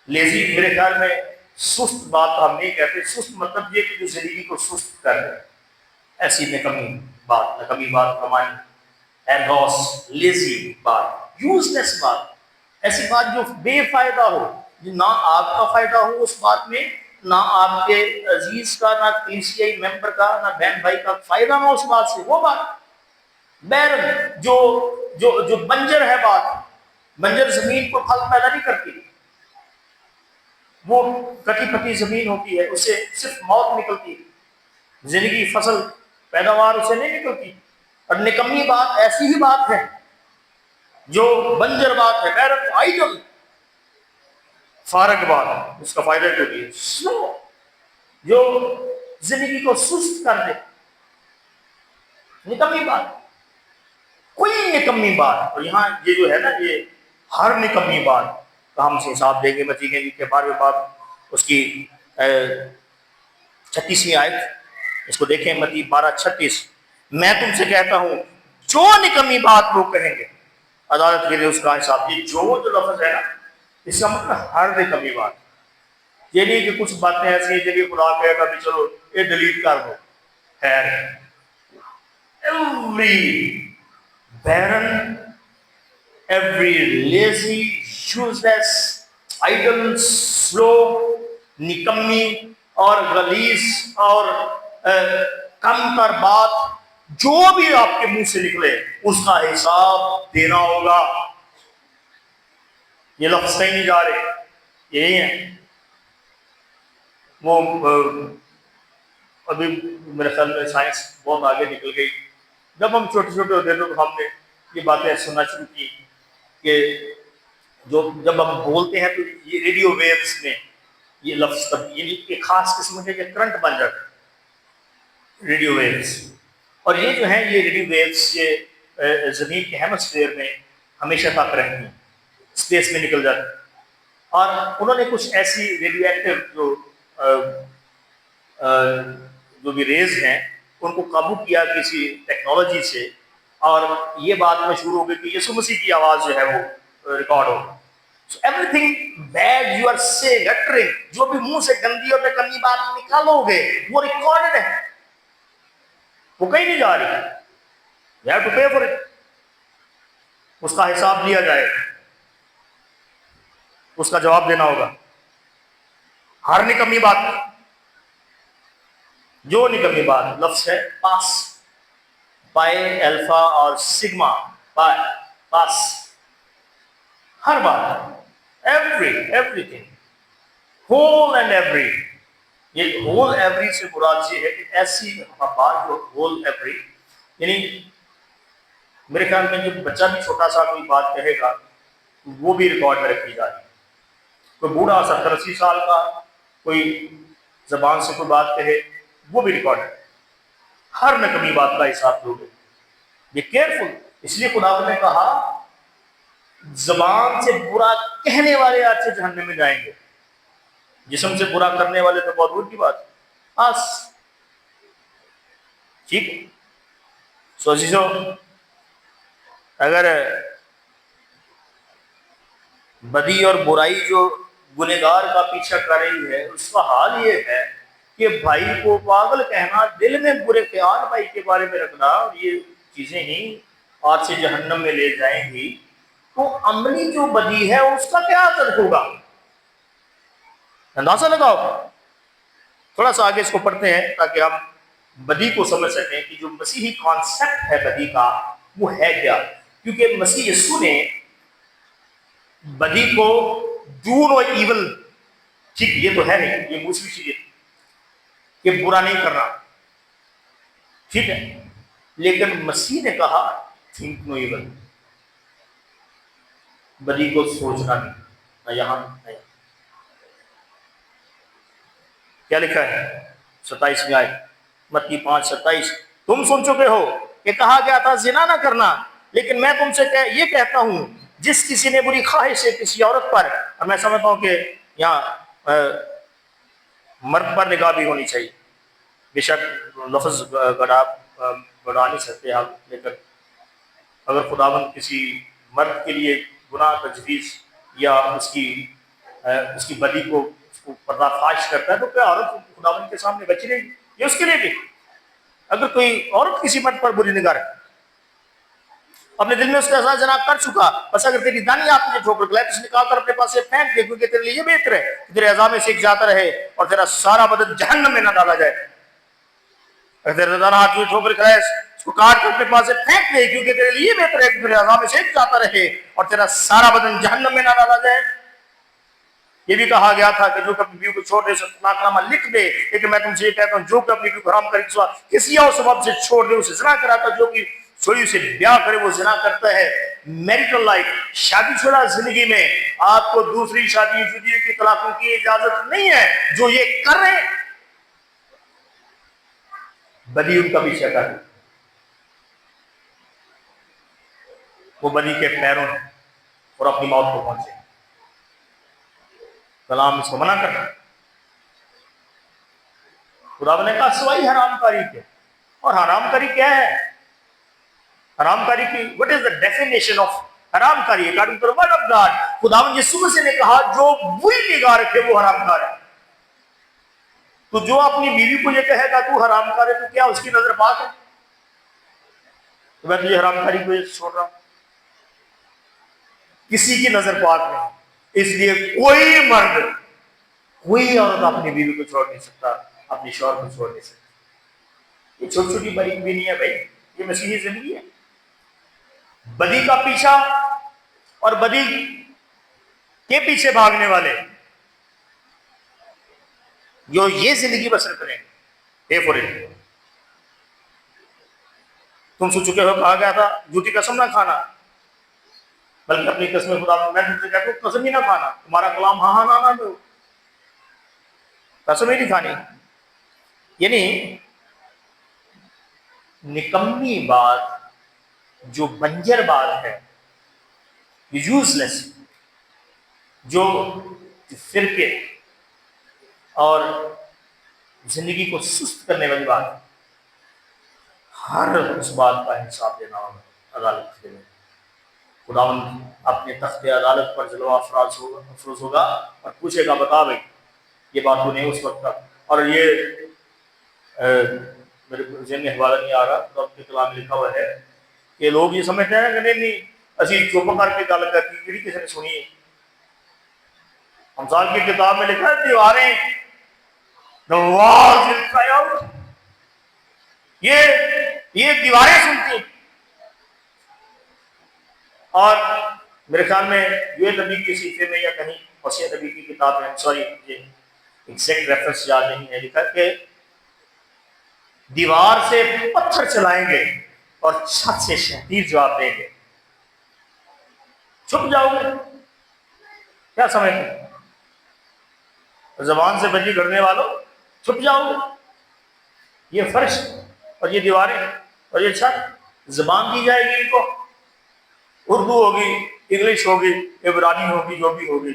لیزی میرے خیال میں سست بات ہم نہیں کہتے. سست مطلب یہ کہ جو زندگی کو سست کر دے، ایسی نکمی بات. نکمی بات کا معنی ایرگوس، لیزی بات، یوزلیس بات، ایسی بات جو بے فائدہ ہو، جو نہ آپ کا فائدہ ہو اس بات میں، نہ آپ کے عزیز کا، نہ کلیسیائی ممبر کا، نہ بہن بھائی کا فائدہ نہ اس بات سے. وہ بات بیرن، جو بنجر ہے بات، بنجر زمین کو پھل پیدا نہیں کرتی. وہ کٹی پٹی زمین ہوتی ہے، اس سے صرف موت نکلتی ہے، زندگی فصل پیداوار اسے نہیں نکلتی. اور نکمی بات ایسی ہی بات ہے جو بنجر بات ہے. بیرن، آئیڈل، فارغ بات، اس کا فائدہ جو بھی. سلو، جو زندگی کو سست کر دے. نکمی بات، کوئی نکمی بات. اور یہاں یہ جو ہے نا، یہ ہر نکمی بات کا ہم سے حساب دیں گے. متی کے 12ویں باب اس کی 36ویں آیت، اس کو دیکھیں. متی 12:36. میں تم سے کہتا ہوں جو نکمی بات لوگ کہیں گے عدالت کے لیے اس کا حساب. یہ جو لفظ ہے نا، اس کا مطلب ہر نکمی بات. یہ نہیں کہ کچھ باتیں ایسی ہیں جنہیں خدا کہے گا کہ چلو یہ ڈیلیٹ کر دو. خیر، every barren, every lazy, useless, idle, slow, نکمی اور غلیظ اور کم تر بات جو بھی آپ کے منہ سے نکلے اس کا حساب دینا ہوگا. یہ لفظ کہیں نہیں جا رہے، یہی ہے. وہ ابھی میرے خیال میں سائنس بہت آگے نکل گئی. جب ہم چھوٹے چھوٹے ہوتے تھے تو ہم نے یہ باتیں سننا شروع کی کہ جب ہم بولتے ہیں تو یہ ریڈیو ویوز میں یہ لفظ یعنی ایک خاص قسم کے کرنٹ بن جاتا ہے، ریڈیو ویوز. اور یہ جو ہیں یہ ریڈیو ویوز یہ زمین کے ہیمسفیئر میں ہمیشہ تک رہتی ہیں، اسپیس میں نکل جاتی ہیں. اور انہوں نے کچھ ایسی ریڈیو ایکٹیو جو بھی ریز ہیں ان کو قابو کیا کسی ٹیکنالوجی سے، اور یہ بات مشہور ہو گئی کہ یسوع مسیح کی آواز جو ہے وہ record who. So everything bad you are saying, uttering، جو بھی منہ سے گندی اور نکمی بات نکالو گے وہ ریکارڈڈ ہے، وہ کہیں نہیں جا رہی. You have to pay for it. اس کا حساب لیا جائے، اس کا جواب دینا ہوگا. ہر نکمی بات، جو نکمی بات لفظ ہے پاس، پائے الفا اور سگما، پاس، ہر بات، every thing, whole and every. یہ ہول ایوری سے مراد یہ ہے کہ ایسی بات جو ہول ایوری، یعنی میرے خیال میں جو بچہ بھی چھوٹا سا کوئی بات کہے گا وہ بھی ریکارڈ میں رکھی جا رہی ہے. کوئی بوڑھا 70-80 سال کا کوئی زبان سے کوئی بات کہے وہ بھی ریکارڈ ہے. ہر نکمی بات کا حساب دو گے. Be careful. اس لیے خدا نے کہا زبان سے برا کہنے والے آج سے جہنم میں جائیں گے. جسم سے برا کرنے والے تو بہت دور کی بات. آس ٹھیک. سو عزیزو، اگر بدی اور برائی جو گنہگار کا پیچھا کر رہی ہے، اس کا حال یہ ہے کہ بھائی کو پاگل کہنا، دل میں برے خیال بھائی کے بارے میں رکھنا، اور یہ چیزیں ہی آج سے جہنم میں لے جائیں گی. تو عملی جو بدی ہے اس کا کیا اثر ہوگا؟ اندازہ لگاؤ. تھوڑا سا آگے اس کو پڑھتے ہیں تاکہ ہم بدی کو سمجھ سکیں کہ جو مسیحی کانسیپٹ ہے بدی کا وہ ہے کیا. کیونکہ مسیح یسوع نے بدی کو ڈو اور ایول، ٹھیک یہ تو ہے نہیں، یہ موسمی چیز ہے کہ برا نہیں کرنا، ٹھیک ہے، لیکن مسیح نے کہا تھنک نو ایول، بدی کو سوچنا نہیں. نہ یہاں نہیں. کیا لکھا ہے 27 میں آئے متی 5:27، تم سن چکے ہو کہ کہا گیا تھا زنا نہ کرنا، لیکن میں تم سے یہ کہتا ہوں جس کسی نے بری خواہش سے کسی عورت پر، اور میں سمجھتا ہوں کہ یہاں مرد پر نگاہ بھی ہونی چاہیے، بے شک لفظ بڑھا نہیں سکتے آپ، لیکن اگر خداوند کسی مرد کے لیے گناہ تجویز یا اس کی بدی کو پردہ فاش کرتا ہے، تو کیا عورت خداوند کے سامنے بچی رہے گی؟ یہ اس کے لیے بھی اگر کوئی عورت کسی مرد پر بری نگاہ رکھے، اپنے دل میں اس کا جنا کر چکا، بس اگر تیری دانی آپ نے ٹھوکر کھلائے تو اس نے کہا کر اپنے پاس سے پھینک دے، کیونکہ تیرے لیے یہ بہتر ہے کہ تیرے اعضاء میں سیک جاتا رہے اور تیرا سارا بدن جہنم میں نہ ڈالا جائے. اگر تیرے دانا ہاتھ میں ٹھوکر کھلائے اس کو کاٹ کر اپنے پاس سے پھینک دے، کیونکہ تیرے لیے بہتر ہے کہ تیرے اعضاء میں سیک جاتا رہے اور تیرا سارا بدن جہنم میں نہ ڈالا جائے. یہ بھی کہا گیا تھا کہ جو کہ اپنی بیوی کو چھوڑ دے اسے طلاق نامہ لکھ دے، لیکن میں تم سے یہ کہتا ہوں جو کہ اپنی بیوی کو حرام کرے کسی اور سبب سے چھوڑ دے اسے زنا کراتا، جو کہ سوئی سے بیاہ کرے وہ زنا کرتا ہے. میریٹل لائف، شادی شدہ زندگی میں آپ کو دوسری شادی کی طلاقوں کی اجازت نہیں ہے. جو یہ کر رہے ہیں بدی ان کا پیچھا کر رہے، وہ بدی کے پیروں ہیں اور اپنی موت کو پہنچے. کلام اس کو منع کرنا. خدا نے کہا سوائی حرام کاری کے. اور حرام کاری کیا ہے؟ حرام کاری کی what is the definition of حرام کاری؟ according to the word of God، خداوند یسوع مسیح نے کہا جو بری نگاہ رکھے وہ حرام کار ہے. تو جو اپنی بیوی کو یہ کہے گا تو حرام کار ہے، تو کیا اس کی نظر پاک ہے؟ تو میں تجھے حرام کاری کو چھوڑ رہا ہوں. کسی کی نظر پاک نہیں، اس لیے کوئی مرد کوئی عورت اپنی بیوی کو چھوڑ نہیں سکتا، اپنی شوہر کو چھوڑ نہیں سکتا. یہ چھوٹی چھوٹی بڑی بھی نہیں ہے بھائی، یہ مسیحی زندگی ہے. بدی کا پیچھا اور بدی کے پیچھے بھاگنے والے جو یہ زندگی بسر کریں پے فور اٹ. تم سو چکے ہو کہا گیا تھا جھوٹی قسم نہ کھانا، بلکہ اپنی قسم خدا میں تم سے کہتا ہوں قسم ہی نہ کھانا. تمہارا کلام ہاں ہاں نہ دو، قسم ہی نہیں کھانی. یعنی نکمی بات، جو بنجر بات ہے، یوز لیس، جو فرقے اور زندگی کو سست کرنے والی بات، ہر اس بات کا حساب دینا ہوگا عدالت میں. خداوند اپنے تخت عدالت پر جلوہ افروز ہوگا اور پوچھے گا بتا بھائی یہ بات تو نہیں اس وقت تک. اور یہ میرے ذہن میں حوالہ نہیں آ رہا، تو اپنے کلام میں لکھا ہوا ہے کہ لوگ یہ سمجھتے ہیں کہ نہیں اسی چپ کر کے گل کرتی کسی نے سنی ہے. امثال کی کتاب میں لکھا ہے دیواریں یہ دیواریں سنتی. اور میرے خیال میں یہ نبی کے صحیفے میں یا کہیں وسیع نبی کی کتاب میں، سوری مجھے ایگزیکٹ ریفرنس یاد نہیں ہے، لکھا کہ دیوار سے پتھر چلائیں گے اور چھت سے شہتیر جواب دیں گے. چھپ جاؤ گے، کیا سمجھتے؟ زبان سے بجی کرنے والوں چھپ جاؤ گے. یہ فرش اور یہ دیواریں اور یہ چھت زبان دی جائے گی ان کو، اردو ہوگی، انگلش ہوگی، عبرانی ہوگی، جو بھی ہوگی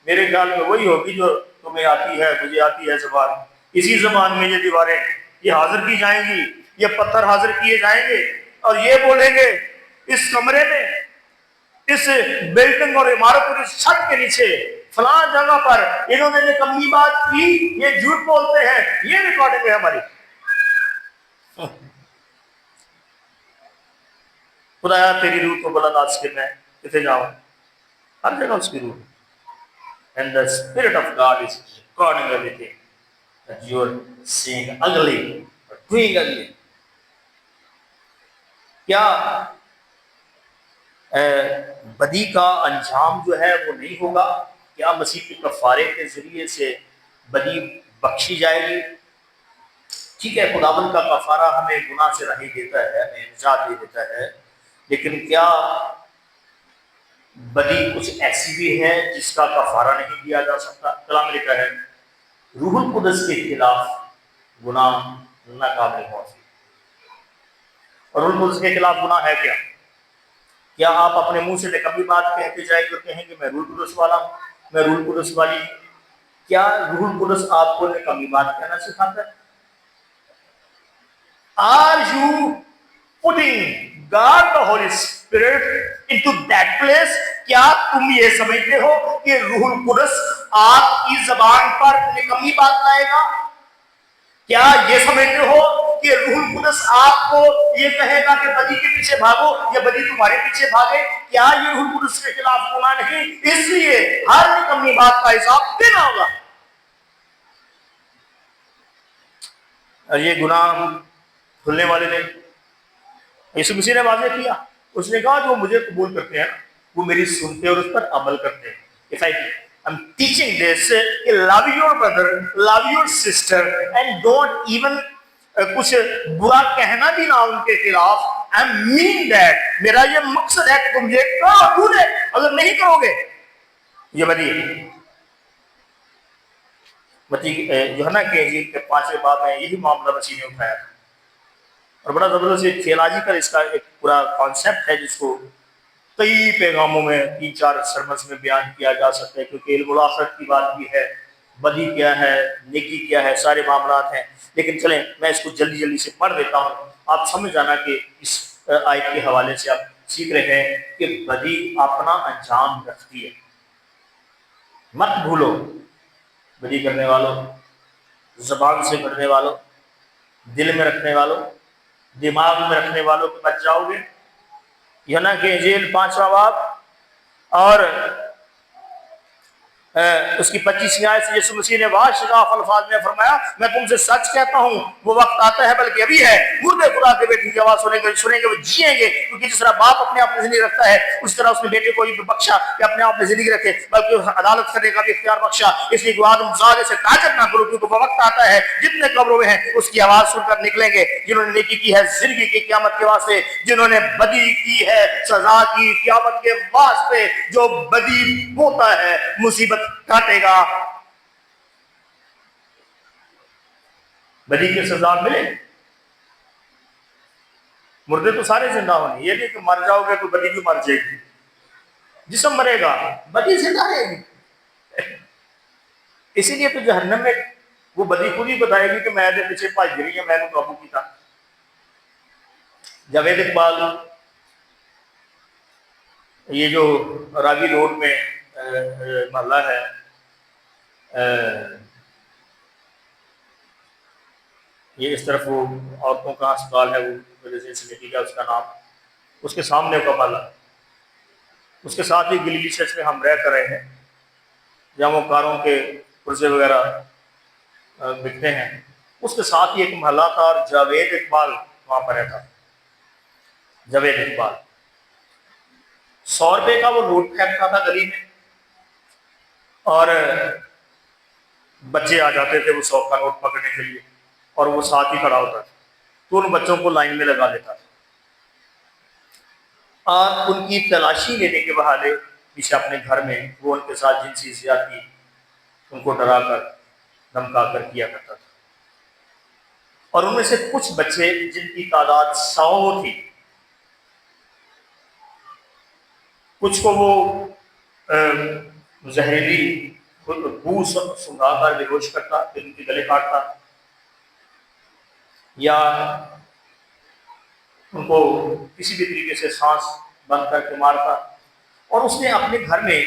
میرے خیال میں وہی ہوگی جو تم تمہیں آتی ہے، مجھے آتی ہے زبان، اسی زبان میں یہ دیواریں یہ حاضر کی جائیں گی، یہ پتھر حاضر کیے جائیں گے، اور یہ بولیں گے اس کمرے میں، اس بلڈنگ اور عمارت اور اس چھت کے نیچے فلاں جگہ پر انہوں نے نکمی بات کی، یہ جھوٹ بولتے ہیں، یہ ریکارڈنگ ہے ہماری۔ خدایا تیری روح تو بلند آج کے میں کتنے جاؤں، ہر جگہ اس کی روح، and the spirit of God is recording everything that you are seeing ugly or doing ugly۔ کیا بدی کا انجام جو ہے وہ نہیں ہوگا؟ کیا مسیح کے کفارے کے ذریعے سے بدی بخشی جائے گی؟ ٹھیک ہے، خداوند کا کفارہ ہمیں گناہ سے رہی دیتا ہے، ہمیں نجات دے دیتا ہے، لیکن کیا بدی کچھ ایسی بھی ہے جس کا کفارہ نہیں دیا جا سکتا؟ کلام لکھا ہے روح القدس کے خلاف گناہ ناقابل معافی۔ اور روح القدس کے خلاف گناہ ہے کیا؟ کیا آپ اپنے منہ سے نکمی بات کہتے جائیں گے اور کہیں گے میں روح القدس والا ہوں، میں روح القدس والی ہوں؟ کیا روح القدس آپ کو نکمی بات کہنا سکھاتا ہے؟ Are you putting God the Holy Spirit into that place؟ کیا تم یہ سمجھتے ہو کہ روح القدس آپ کی زبان پر نکمی بات لائے گا؟ کیا یہ سمجھتے ہو کہ روح القدس آپ کو یہ کہے گا کہ بدی کے پیچھے بھاگو یا بدی تمہارے پیچھے بھاگے؟ کیا یہ روح القدس کے خلاف گناہ نہیں؟ اس لیے ہر نکمی بات کا حساب دینا ہوگا۔ اور یہ گناہ کھلنے والے نہیں، یسوع مسیح نے واضح کیا، اس نے کہا جو مجھے قبول کرتے ہیں وہ میری سنتے اور اس پر عمل کرتے ہیں۔ If I'm teaching this, love your brother, love your sister, and don't even کچھ برا کہنا بھی نہ ان کے خلاف۔ I mean that، میرا یہ مقصد ہے کہ تم یہ کرو، اگر نہیں کرو گے یہ بدی ہے۔ یوحنا کے انجیل کے 5ویں باب میں یہی معاملہ مسیح نے اٹھایا تھا، اور بڑا زبردست تھیولوجیکل اس کا ایک پورا کانسیپٹ ہے جس کو کئی پیغاموں میں 3-4 سرمنز میں بیان کیا جا سکتا ہے، کیونکہ علم الاخرت کی بات بھی ہے، بدی کیا ہے، نیکی کیا ہے، سارے معاملات ہیں۔ لیکن چلیں میں اس کو جلدی جلدی سے پڑھ دیتا ہوں، آپ سمجھ جانا کہ اس آیت کے حوالے سے آپ سیکھ رہے ہیں کہ بدی اپنا انجام رکھتی ہے۔ مت بھولو، بدی کرنے والوں، زبان سے کرنے والوں، دل میں رکھنے والوں، دماغ میں رکھنے والوں کو بچ جاؤ گے۔ یوحنا کے انجیل 5واں باب اور اس کی 25ویں آیت سے یسوع مسیح نے واشگاف الفاظ میں فرمایا میں تم سے سچ کہتا ہوں وہ وقت آتا ہے بلکہ ابھی ہے، مردے خدا کے بیٹے کی آواز سنیں گے وہ جیئیں گے، کیونکہ جس طرح باپ اپنے آپ میں زندگی رکھتا ہے اس طرح اس نے بیٹے کو بخشا کہ اپنے آپ میں زندگی رکھے، بلکہ عدالت کرنے کا بھی اختیار بخشا، اس لیے کہ آدم زادے سے تعجب نہ کرو، کیونکہ وہ وقت آتا ہے جتنے قبروں میں ہیں اس کی آواز سن کر نکلیں گے، جنہوں نے نیکی کی ہے زندگی کی قیامت کے واسطے، جنہوں نے بدی کی ہے سزا کی قیامت کے واسطے۔ جو بدی بوتا ہے مصیبت کاٹے گا، بدی کی سزا ملے۔ مردے تو سارے زندہ ہونے، یہ نہیں کہ مر جاؤ گے تو بدی بھی مر جائے گی، جسم مرے گا بدی زندہ رہے گی۔ اسی لیے تو جہنم میں وہ بدی خود ہی بتائے گی کہ میں دے پیچھے بھاج گئی ہے، میں نے قابو کیا۔ جاوید اقبال یہ جو راوی روڈ میں محلہ ہے، یہ اس طرف وہ عورتوں کا ہسپتال ہے، وہ ریزیڈنسی کا اس کا نام، اس کے سامنے کا محلہ، اس کے ساتھ ہی گلیلی چرچ میں ہم رہ کر رہے ہیں جہاں وہ کاروں کے پرزے وغیرہ بکتے ہیں، اس کے ساتھ ہی ایک محلہ تھا اور جاوید اقبال وہاں پر رہتا۔ جاوید اقبال 100 روپے کا وہ نوٹ پھینکتا تھا گلی میں، اور بچے آ جاتے تھے وہ 100 کا نوٹ پکڑنے کے لیے، اور وہ ساتھ ہی کھڑا ہوتا تھا تو ان بچوں کو لائن میں لگا دیتا تھا، اور ان کی تلاشی لینے کے بہانے پیچھے اپنے گھر میں وہ ان کے ساتھ جنسی زیادتی ان کو ڈرا کر دھمکا کر کیا کرتا تھا۔ اور ان میں سے کچھ بچے جن کی تعداد 100 تھی، کچھ کو وہ زہریلی بو سنگھا کر بے ہوش کرتا، پھر ان کے گلے کاٹتا، یا ان کو کسی بھی طریقے سے سانس بند کر کے مارتا۔ اور اس نے اپنے گھر میں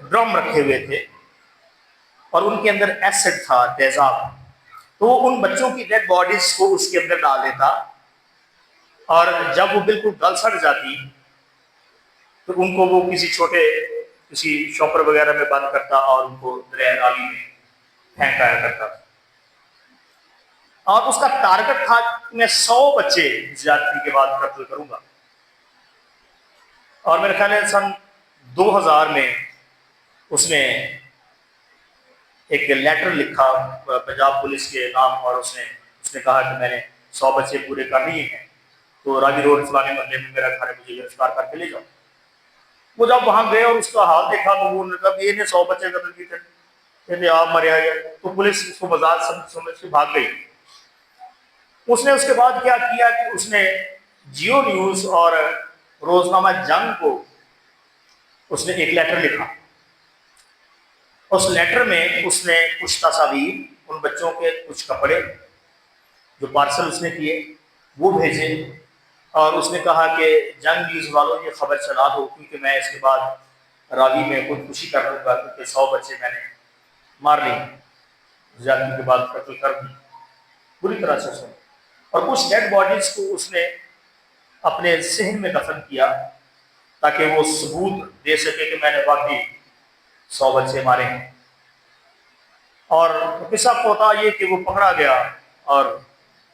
ڈرم رکھے ہوئے تھے اور ان کے اندر ایسڈ تھا، تیزاب، تو وہ ان بچوں کی ڈیڈ باڈیز کو اس کے اندر ڈال دیتا، اور جب وہ بالکل گل سڑ جاتی تو ان کو وہ کسی شاپر وغیرہ میں بند کرتا اور ان کو دریائے راوی میں پھینکایا کرتا تھا۔ اور اس کا ٹارگٹ تھا کہ میں 100 بچے زیادتی کے بعد قتل کروں گا۔ اور میرے خیال ہے سن 2000 میں اس نے ایک لیٹر لکھا پنجاب پولیس کے نام، اور اس نے کہا کہ میں نے 100 بچے پورے کر لیے ہیں، تو راوی روڈ فلانے محلے میں میرا گھر ہے، مجھے گرفتار کر کے لے جاؤ۔ وہ جب وہاں گئے اور اس کا حال دیکھا تو وہ نے کہا یہ نے 100 بچے قتل کیے تھے، کہتے آپ مرے آئے، تو پولیس اس کو مزاج سمجھ کے بھاگ گئی۔ اس نے اس کے بعد کیا کیا کہ اس نے جیو نیوز اور روزنامہ جنگ کو اس نے ایک لیٹر لکھا۔ اس لیٹر میں اس نے کچھ تصاویر، ان بچوں کے کچھ کپڑے جو پارسل اس نے کیے وہ بھیجے، اور اس نے کہا کہ جنگ نیوز والوں یہ خبر چلا دو، کیونکہ میں اس کے بعد راوی میں خودکشی کر دوں گا، کیونکہ 100 بچے میں نے مار لیے، زیادتی کے بعد قتل کر دی بری طرح سے سن۔ اور کچھ ڈیڈ باڈیز کو اس نے اپنے صحن میں دفن کیا تاکہ وہ ثبوت دے سکے کہ میں نے واقعی 100 بچے مارے ہیں۔ اور قصہ ہوتا یہ کہ وہ پکڑا گیا اور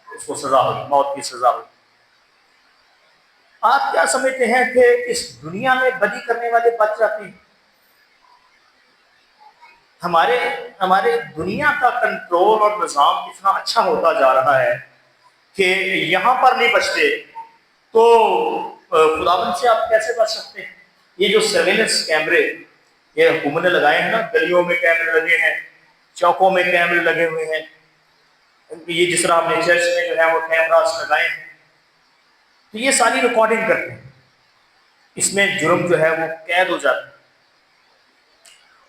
اس کو سزا ہوئی، موت کی سزا ہوئی۔ آپ کیا سمجھتے ہیں کہ اس دنیا میں بدی کرنے والے بچ جاتے ہیں؟ ہمارے دنیا کا کنٹرول اور نظام اتنا اچھا ہوتا جا رہا ہے کہ یہاں پر نہیں بچتے تو خداوند سے آپ کیسے بچ سکتے ہیں؟ یہ جو سرویلنس کیمرے یہ حکومت نے لگائے ہیں نا، گلیوں میں کیمرے لگے ہیں، چوکوں میں کیمرے لگے ہوئے ہیں، یہ جس طرح ہم نے چرچ میں جو ہے وہ کیمراز لگائے ہیں، تو یہ ساری ریکارڈنگ کرتے ہیں، اس میں جرم جو ہے وہ قید ہو جاتا ہے۔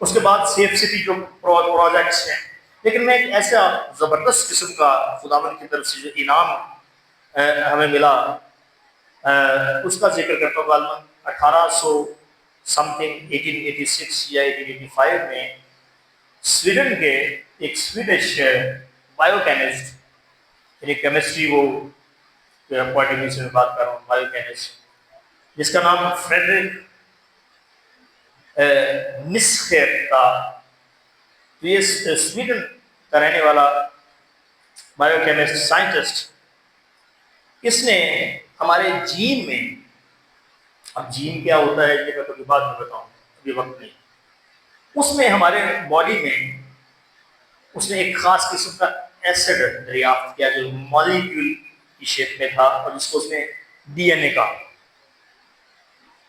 اس کے بعد سیف سٹی جو پروجیکٹس ہیں، لیکن میں ایک ایسا زبردست قسم کا خداوند کی طرف سے جو انعام ہمیں ملا اس کا ذکر کرتا ہوں۔ غالباً 1800 سم تھنگ 1886 یا 1885 میں سویڈن کے ایک سویڈش بایو کیمسٹ، یعنی کیمسٹری وہ پوائنٹ سے میں بات کر رہا ہوں، بایو کیمسٹ، جس کا نام فریڈرک نسخیر تھا، تو یہ سویڈن کا رہنے والا بایو کیمسٹ سائنٹسٹ، اس نے ہمارے جین میں، اب جین کیا ہوتا ہے یہ میں کبھی بعد میں بتاؤں، ابھی وقت نہیں، اس میں ہمارے باڈی میں اس نے ایک خاص قسم کا ایسڈ دریافت کیا جو مالیکیول کی شیپ میں تھا، اور جس کو اس نے ڈی این اے کہا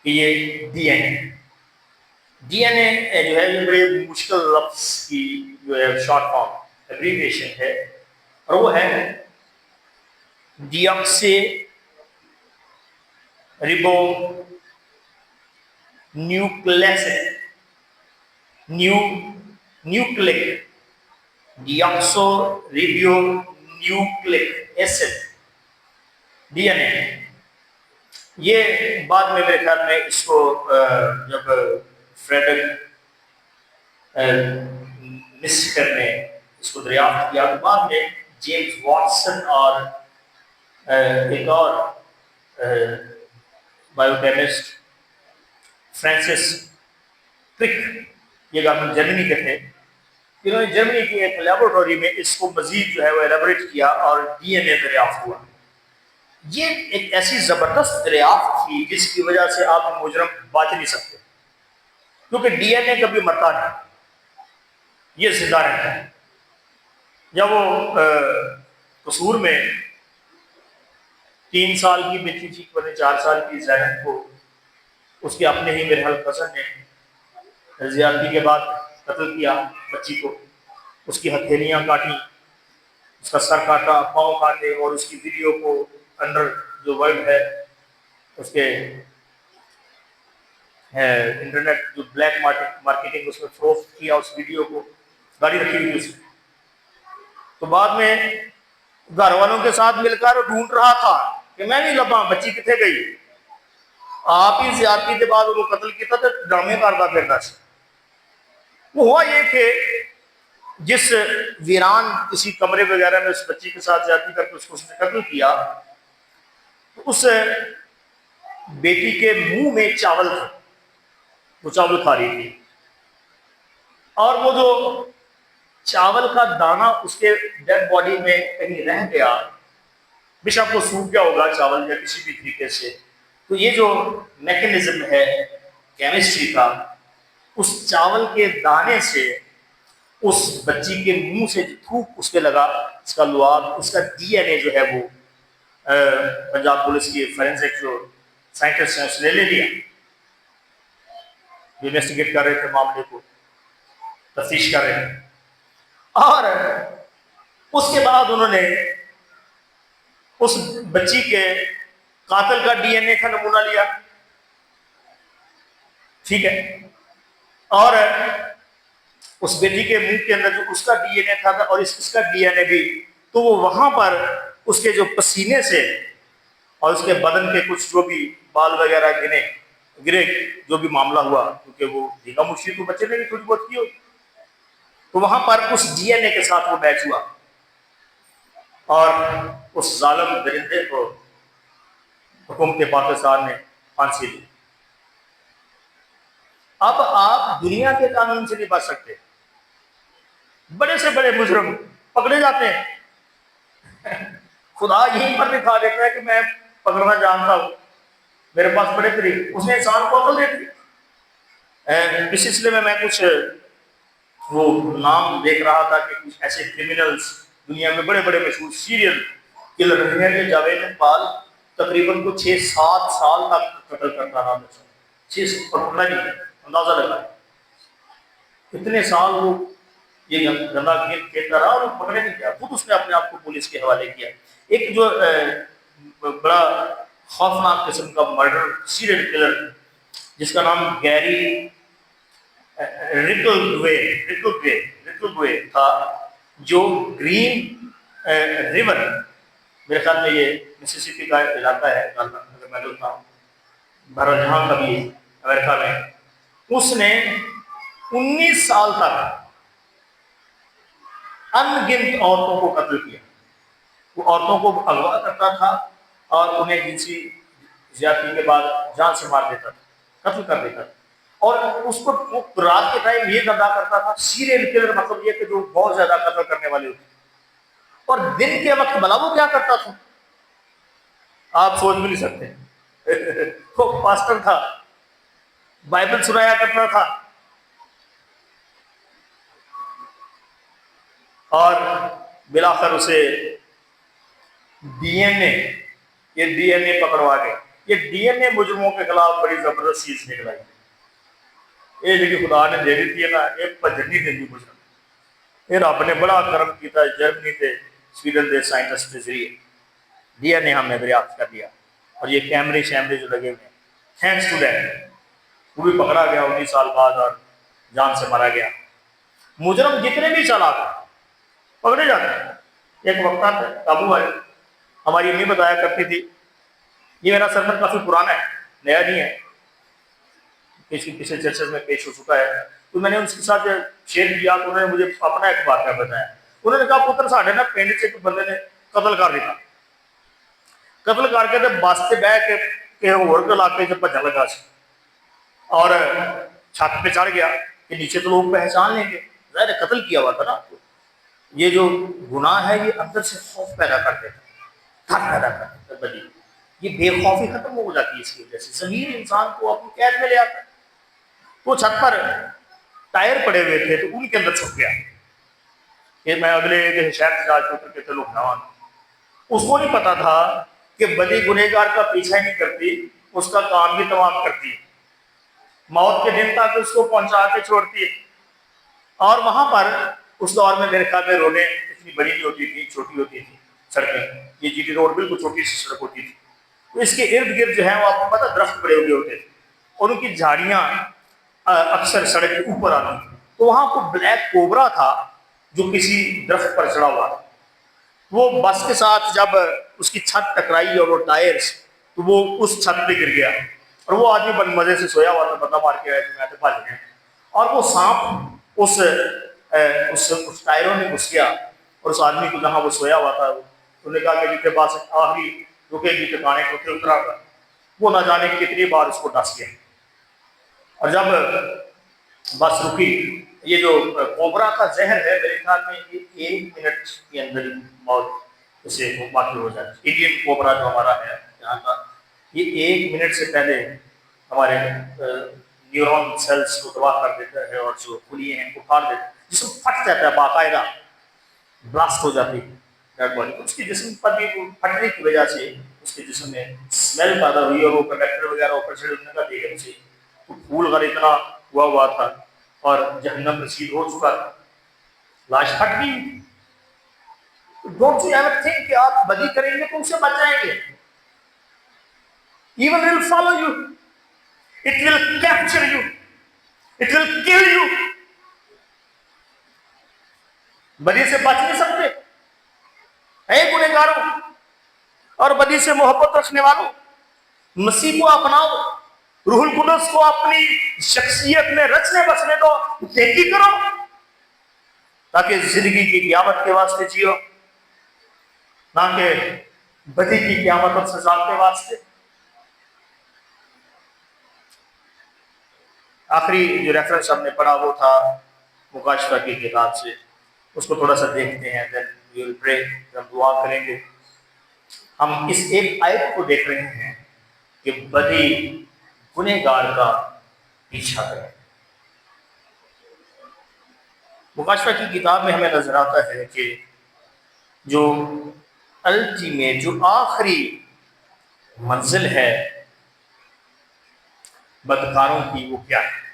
کہ یہ ڈی این اے۔ ڈی این اے جو ہے یہ بڑے مشکل لفظ کی جو ہے شارٹ فارم ایبریویشن ہے، اور وہ ہے deoxyribonucleic deoxyribonucleic acid, D N A. یہ بعد میں میرے خیال میں اس کو جب فریڈرک نسخر نے اس کو دریافت کیا تو بعد میں جیمز واٹسن اور ایک اور بایو کیمسٹ فرانسس کرک، یہ گورنمنٹ جرمنی کے تھے، انہوں نے جرمنی کی ایک لیبورٹری میں اس کو مزید جو ہے وہ ایلیبریٹ کیا اور ڈی این اے دریافت ہوا۔ یہ ایک ایسی زبردست دریافت تھی جس کی وجہ سے آپ مجرم بچ نہیں سکتے، کیونکہ ڈی این اے کبھی مرتا نہیں، یہ زندہ رہتا ہے۔ جب وہ قصور میں 3 سال کی بچی تھی، 4 سال کی زینب کو اس کے اپنے ہی میرے حال کزن نے زیادتی کے بعد قتل کیا بچی کو، اس کی ہتھیلیاں کاٹی، اس کا سر کاٹا، پاؤں کاٹے، اور اس کی ویڈیو کو انڈر جو ورلڈ ہے اس کے انٹرنیٹ جو بلیک مارکیٹنگ اس میں فروخت کیا اس ویڈیو کو، گاڑی رکھی ہوئی اس میں. تو بعد میں گھر والوں کے ساتھ مل کر ڈھونڈ رہا تھا کہ میں نہیں لبا بچی کتنے گئی. آپ ہی زیادتی کے بعد انہوں قتل کیا تو ڈرامے کرتا پھرتا سی. وہ ہوا یہ کہ جس ویران کسی کمرے وغیرہ میں اس بچی کے ساتھ زیادتی کر کے اس کو اس نے قتل کیا، تو اس بیٹی کے منہ میں چاول تھا، وہ چاول کھا رہی تھی، اور وہ جو چاول کا دانہ اس کے ڈیڈ باڈی میں کہیں رہ گیا، بے شک وہ سوکھ گیا ہوگا چاول یا کسی بھی طریقے سے. تو یہ جو میکینزم ہے کیمسٹری کا، اس چاول کے دانے سے اس بچی کے منہ سے تھوک اس پہ لگا، اس کا لعاب، اس کا ڈی این اے جو ہے وہ پنجاب پولیس کی فورینسک جو سائنٹسٹ ہیں اس نے لے لیا. انویسٹیگیٹ کر رہے تھے معاملے کو، تفتیش کر رہے ہیں. اور اس کے بعد انہوں نے اس بچی کے قاتل کا ڈی این اے کا نمونہ لیا، ٹھیک ہے، اور اس بیٹی کے منہ کے اندر جو اس کا ڈی این اے تھا اور اس کا ڈی این اے بھی، تو وہ وہاں پر اس کے جو پسینے سے اور اس کے بدن کے کچھ جو بھی بال وغیرہ گرے جو بھی معاملہ ہوا، کیونکہ وہ دیگا مشکل تو بچے نے بھی تھوڑی بہت کی ہوگی، تو وہاں پر اس ڈی این اے کے ساتھ وہ میچ ہوا اور اس ظالم درندے کو حکومت پاکستان نے پھانسی دی. اب آپ دنیا کے قانون سے نہیں بچ سکتے، بڑے سے بڑے مجرم پکڑے جاتے ہیں. خدا یہیں پر دکھا دیتا ہے کہ میں پکڑنا جانتا ہوں، میرے پاس بڑے طریقے. اس نے انسان کو عقل دے دی. اس سلسلے میں کچھ وہ نام دیکھ رہا تھا کہ کچھ ایسے کرمنلز دنیا میں بڑے بڑے مشہور سیریل کلر ہیں کہ جاوید اقبال تقریباً کو 6-7 سال تک قتل کرتا رہا. 6 پکڑنا نہیں، اندازہ لگا کتنے سال وہ یہ گندا کھیل کھیلتا رہا اور وہ پکڑے نہیں گیا. خود اس نے اپنے آپ کو پولیس کے حوالے کیا. ایک جو بڑا خوفناک قسم کا مرڈر سیریل کلر جس کا نام گیری ریکلگوے تھا، جو گرین ریور، میرے خیال میں یہ مسیسپی کا علاقہ ہے اگر میں لوٹتا ہوں، بہرحال جہاں کا بھی امریکہ میں، اس نے 19 سال تک ان گنت عورتوں کو قتل کیا. وہ عورتوں کو اغوا کرتا تھا اور انہیں جنسی زیادتی کے بعد جان سے مار دیتا تھا، قتل کر دیتا تھا. اور اس کو رات کے ٹائم یہ گندا کرتا تھا. سیریل کلر مطلب یہ کہ جو بہت زیادہ قتل کرنے والے ہوتے. اور دن کے وقت بلا وہ کیا کرتا تھا آپ سوچ بھی نہیں سکتے. وہ پاسٹر تھا، بائبل سنایا کرتا تھا، اور بلاخر اسے ڈی این اے پکڑوا کے، یہ ڈی این اے مجرموں کے خلاف بڑی زبردست چیز نکلائی. یہ جی خدا نے دے دی ہے نا، ایک پجنی دینی مجرم. یہ رب نے بڑا کرم کیا، جرمنی تے سویڈن دے سائنٹسٹ کے ذریعے ڈی این اے ہم نے دریافت کر لیا. اور یہ کیمرے شیمرے جو لگے ہوئے ہیں، تھینکس ٹو دیٹ وہ بھی پکڑا گیا 19 سال بعد اور جان سے مارا گیا. مجرم جتنے بھی چالاک پکڑے جاتے ہیں. ایک وقت تھا قابو ہے، ہماری امی بتایا کرتی تھی، یہ میرا سرمن کافی پرانا ہے، نیا نہیں ہے، پچھلے چرچز میں پیش ہو چکا ہے. تو میں نے ان کے ساتھ شیئر کیا تو انہوں نے مجھے اپنا ایک واقعہ بتایا. انہوں نے کہا پتر ساڈے نا پنڈ سے ایک بندے نے قتل کر دیا، قتل کر کے بس سے بہ کے کسی اور علاقے سے بھجن لگا سی اور چھت پہ چڑھ گیا کہ نیچے تو لوگ پہچان لیں گے، ظاہر قتل کیا ہوا تھا نا. یہ جو گناہ ہے یہ اندر سے خوف پیدا کر دیتا ہے، ڈر پیدا کر دیتا ہے. بلی یہ بے خوفی ختم ہو جاتی ہے اس کی وجہ سے. ضمیر انسان کو اپنی قید میں لے آتا ہے. وہ چھت پر ٹائر پڑے ہوئے تھے تو ان کے اندر چھپ گیا کہ میں اگلے شہر سے جا اتر کے چلو نوان. اس کو نہیں پتا تھا کہ بدی گنہگار کا پیچھا نہیں کرتی، اس کا کام بھی تمام کرتی ہے، موت کے دن تک اس کو پہنچا کے چھوڑتی ہے. اور وہاں پر اس دور میں میرے خیال میں روڈیں اتنی بڑی نہیں ہوتی تھی، چھوٹی ہوتی تھی سڑکیں. یہ جی ٹی روڈ بالکل چھوٹی سی سڑک ہوتی تھی. تو اس کے ارد گرد جو ہے وہ آپ کو پتا درخت بڑے ہوئے ہوتے تھے. اور ان کی جھاڑیاں اکثر سڑک کے اوپر آتی، تو وہاں کو بلیک کوبرا تھا جو کسی درخت پر چڑھا ہوا تھا. وہ بس کے ساتھ جب اس کی چھت ٹکرائی اور وہ ٹائرس، تو وہ اس چھت پہ گر گیا، اور وہ آدمی بڑے مزے سے سویا ہوا تھا، بتا مار کے آئے تھے، میں تو بھاج گیا، اور وہ سانپ اس ٹائروں میں گھس گیا، اور اس آدمی کو جہاں وہ سویا ہوا تھا، انہوں نے کہا کہ جن کے پاس آخری رکے گی ٹکانے کو پھر اترا کر، وہ نہ جانے کتنی بار اس کو ڈس گیا. اور جب بس رکی، یہ جو کوبرا کا زہر ہے میرے خیال میں یہ 1 منٹ کے اندر موت اسے واقع ہو جاتی ہے. انڈین کوبرا جو ہمارا ہے یہاں کا، یہ 1 منٹ سے پہلے ہمارے نیورون سیلز کو تباہ کر دیتا ہے، اور جو خلیے ہیں کو پھاڑ دیتا ہے، جسم پھٹ جاتا ہے، باقاعدہ بلاسٹ ہو جاتی ہے ڈیڈ باڈی. اس کے جسم پر بھی پھٹنے کی وجہ سے اس کے جسم میں اسمیل پیدا ہوئی، اور وہ کنڈکٹر وغیرہ اوپر سے اڑنے کا دیکھنے سے تو پھول غر اتنا ہوا تھا اور جہنم رسید ہو چکا تھا، لاش پھٹ گئی. ڈونٹ یو ایور تھنک کہ آپ بدی کریں گے تو اسے بچ جائیں گے. Even will follow you, it will capture you, it will کل یو. بدی سے بچ نہیں سکتے. اے گنہگاروں اور بدی سے محبت رکھنے والوں، مسیح کو اپناؤ، روح القدس کو اپنی شخصیت میں رچنے بسنے دو، نیکی کرو تاکہ زندگی کی قیامت کے واسطے جیو، نہ کہ بدی کی قیامت اور سزا کے واسطے. آخری جو ریفرنس ہم نے پڑھا وہ تھا مکاشفہ کی کتاب سے، اس کو تھوڑا سا دیکھتے ہیں، then we will pray، ہم دعا کریں گے. ہم اس ایک آیت کو دیکھ رہے ہیں کہ بدی گنہگار کا پیچھا کرے. مکاشفہ کی کتاب میں ہمیں نظر آتا ہے کہ جو الٹیمیٹ، جو آخری منزل ہے بدکاروں کی، وہ کیا ہے.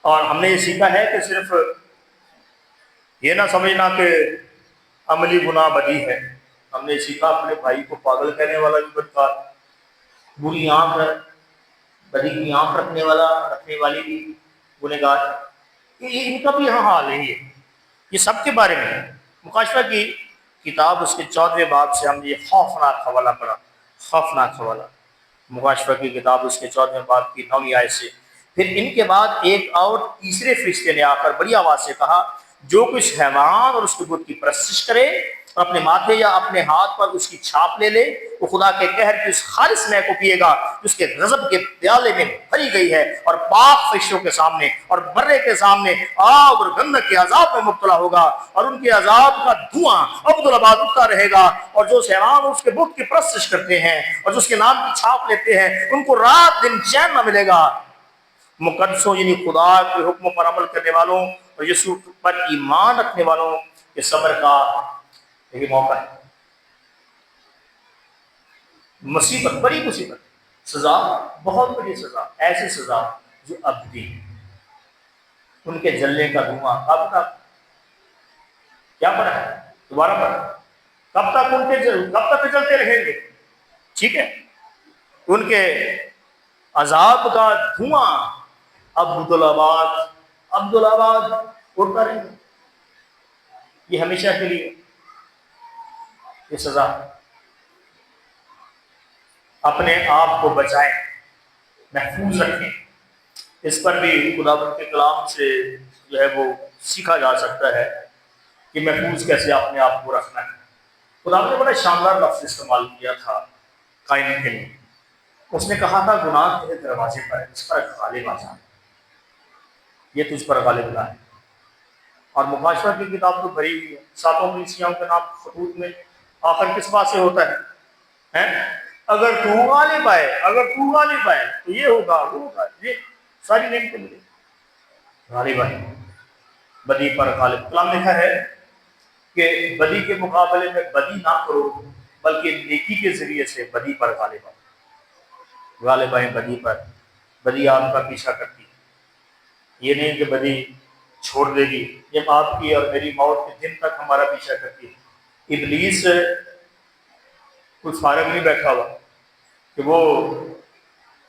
اور ہم نے یہ سیکھا ہے کہ صرف یہ نہ سمجھنا کہ عملی گناہ بدی ہے. ہم نے سیکھا اپنے بھائی کو پاگل کہنے والا بھی بدکار، بری آنکھ، بدی کی آنکھ رکھنے والی بھی گنہگار. ان کا بھی یہاں حال ہے. یہ سب کے بارے میں مکاشفہ کی کتاب اس کے 14ویں باب سے ہم نے یہ خوفناک حوالہ پڑھا. خوفناک حوالہ مکاشفہ کی کتاب اس کے 14ویں باب کی 9ویں آیت سے. پھر ان کے بعد ایک اور تیسرے فرشتے نے آ کر بڑی آواز سے کہا، جو کچھ حیوان اور اس کے بت کی پرستش کرے اور اپنے ماتھے یا اپنے ہاتھ پر اس کی چھاپ لے وہ خدا کے قہر کی اس خالص مے کو پیے گا جس کے غضب کے پیالے میں بھری گئی ہے، اور پاک فرشتوں کے سامنے اور برے کے سامنے آگ اور گندک کے عذاب میں مبتلا ہوگا، اور ان کے عذاب کا دھواں ابدالآباد اٹھتا رہے گا. اور جو حیوان اور اس کے بت کی پرستش کرتے ہیں اور جو اس کے نام کی چھاپ لیتے ہیں، ان کو رات دن چین نہ ملے گا. مقدسوں یعنی خدا کے حکم پر عمل کرنے والوں اور یسوع پر ایمان رکھنے والوں کے صبر کا یہی موقع ہے. مصیبت، بڑی مصیبت، سزا، بہت بڑی سزا، ایسی سزا جو ابدی. ان کے جلنے کا دھواں کب تک؟ کیا پڑا ہے؟ دوبارہ پڑھا. کب تک کب تک جلتے رہیں گے؟ ٹھیک ہے. ان کے عذاب کا دھواں عبدالآباد اڑتا رہے گا. یہ ہمیشہ کے لیے یہ سزا. اپنے آپ کو بچائیں، محفوظ رکھیں. اس پر بھی خداوند کے کلام سے جو ہے وہ سیکھا جا سکتا ہے کہ محفوظ کیسے اپنے آپ کو رکھنا ہے. خداوند نے بڑا شاندار لفظ استعمال کیا تھا قائن کے لیے. اس نے کہا تھا گناہ تیرے دروازے پر ہے، اس پر غالب آ جا، یہ تجھ پر غالب نہ ہے. اور مکاشفہ کی کتاب تو بھری ہوئی ہے، 7 کلیسیاؤں کے نام خطوط میں آخر کس بات سے ہوتا ہے؟ اگر تو غالب آئے، اگر تو غالب آئے تو یہ ہوگا، وہ ہوگا، یہ ساری نعمتیں ملے. غالب آئے، بدی پر غالب. کلام لکھا ہے کہ بدی کے مقابلے میں بدی نہ کرو بلکہ نیکی کے ذریعے سے بدی پر غالب آئے. غالب آئیں بدی پر. بدی آپ کا پیچھا کرتی ہے. یہ نہیں کہ بدی چھوڑ دے گی، جب آپ کی اور میری موت کے دن تک ہمارا پیچھا کرتی ہے. ابلیس کوئی فارغ نہیں بیٹھا ہوا کہ وہ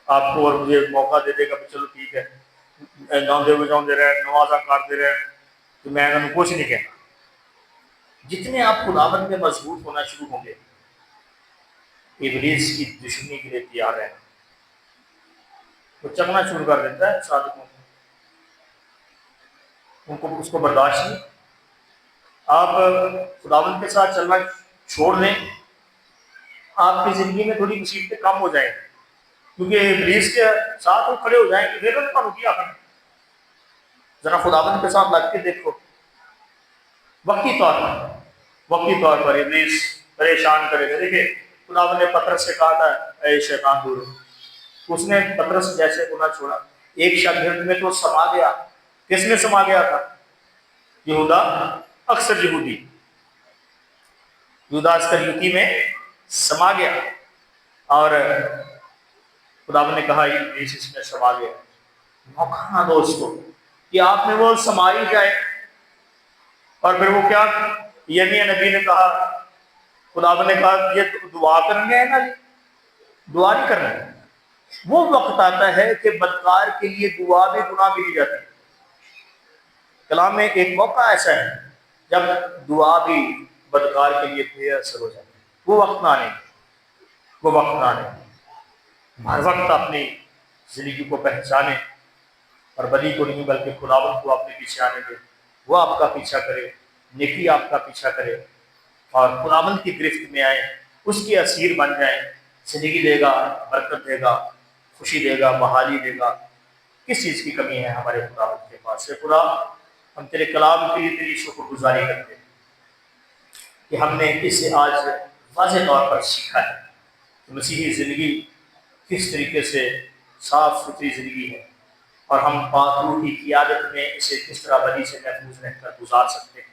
آپ کو اور مجھے موقع دے دے گا کہ چلو ٹھیک ہے جاؤں دے رہے نمازاں کاٹ دے رہے تو میں انہوں کچھ نہیں کہنا. جتنے آپ خداوند میں مضبوط ہونا شروع ہوں گے ابلیس کی دشمنی کے لیے تیار رہنا. وہ چکنا شروع کر دیتا ہے صادقوں کو، ان کو اس کو برداشت نہیں. آپ خداوند کے ساتھ چلنا چھوڑ دیں، آپ کی زندگی میں تھوڑی مصیبتیں کم ہو جائیں، کیونکہ ابلیس کے ساتھ وہ کھڑے ہو جائیں گے. پھر انہوں نے کیا کرنا، ذرا خداوند کے ساتھ لگ کے دیکھو. وقتی طور پر ابلیس پریشان کرے گا. دیکھیں خداوند نے پطرس سے کہا تھا اے شیطان دور ہو. اس نے پطرس جیسے گناہ چھوڑا، ایک شاگرد میں تو سما گیا. کس میں سما گیا تھا؟ یہودا اکثر یہودی، یہودا اسکریوتی میں سما گیا. اور خداوند نے کہا ابلیس اس میں سما گیا. موقع نہ دو اس کو کہ آپ میں وہ سمائی جائے. اور پھر وہ کیا، یعنی نبی نے کہا، خداوند نے کہا یہ تو دعا کرنے ہے نا، دعا نہیں کرنا. وہ وقت آتا ہے کہ بدکار کے لیے دعا بھی گناہ بھی نہیں جاتی. کلام میں ایک موقع ایسا ہے جب دعا بھی بدکار کے لیے بے اثر ہو جاتی ہے. وہ وقت نہ آنے، وہ وقت نہ آنے. ہر وقت اپنی زندگی کو پہچانے اور بدی کو نہیں بلکہ خداوند کو اپنے پیچھے آنے دے. وہ آپ کا پیچھا کرے، نیکی آپ کا پیچھا کرے اور خداوند کی گرفت میں آئیں، اس کی اسیر بن جائیں. زندگی دے گا، برکت دے گا، خوشی دے گا، بحالی دے گا. کس چیز کی کمی ہے ہمارے خداوند کے پاس سے؟ خدا ہم تیرے کلام کے لیے تیری شکر گزاری کرتے ہیں کہ ہم نے اسے آج واضح طور پر سیکھا ہے کہ مسیحی زندگی کس طریقے سے صاف ستھری زندگی ہے اور ہم پاک روح کی قیادت میں اسے کس طرح بدی سے محفوظ رہ کر گزار سکتے ہیں.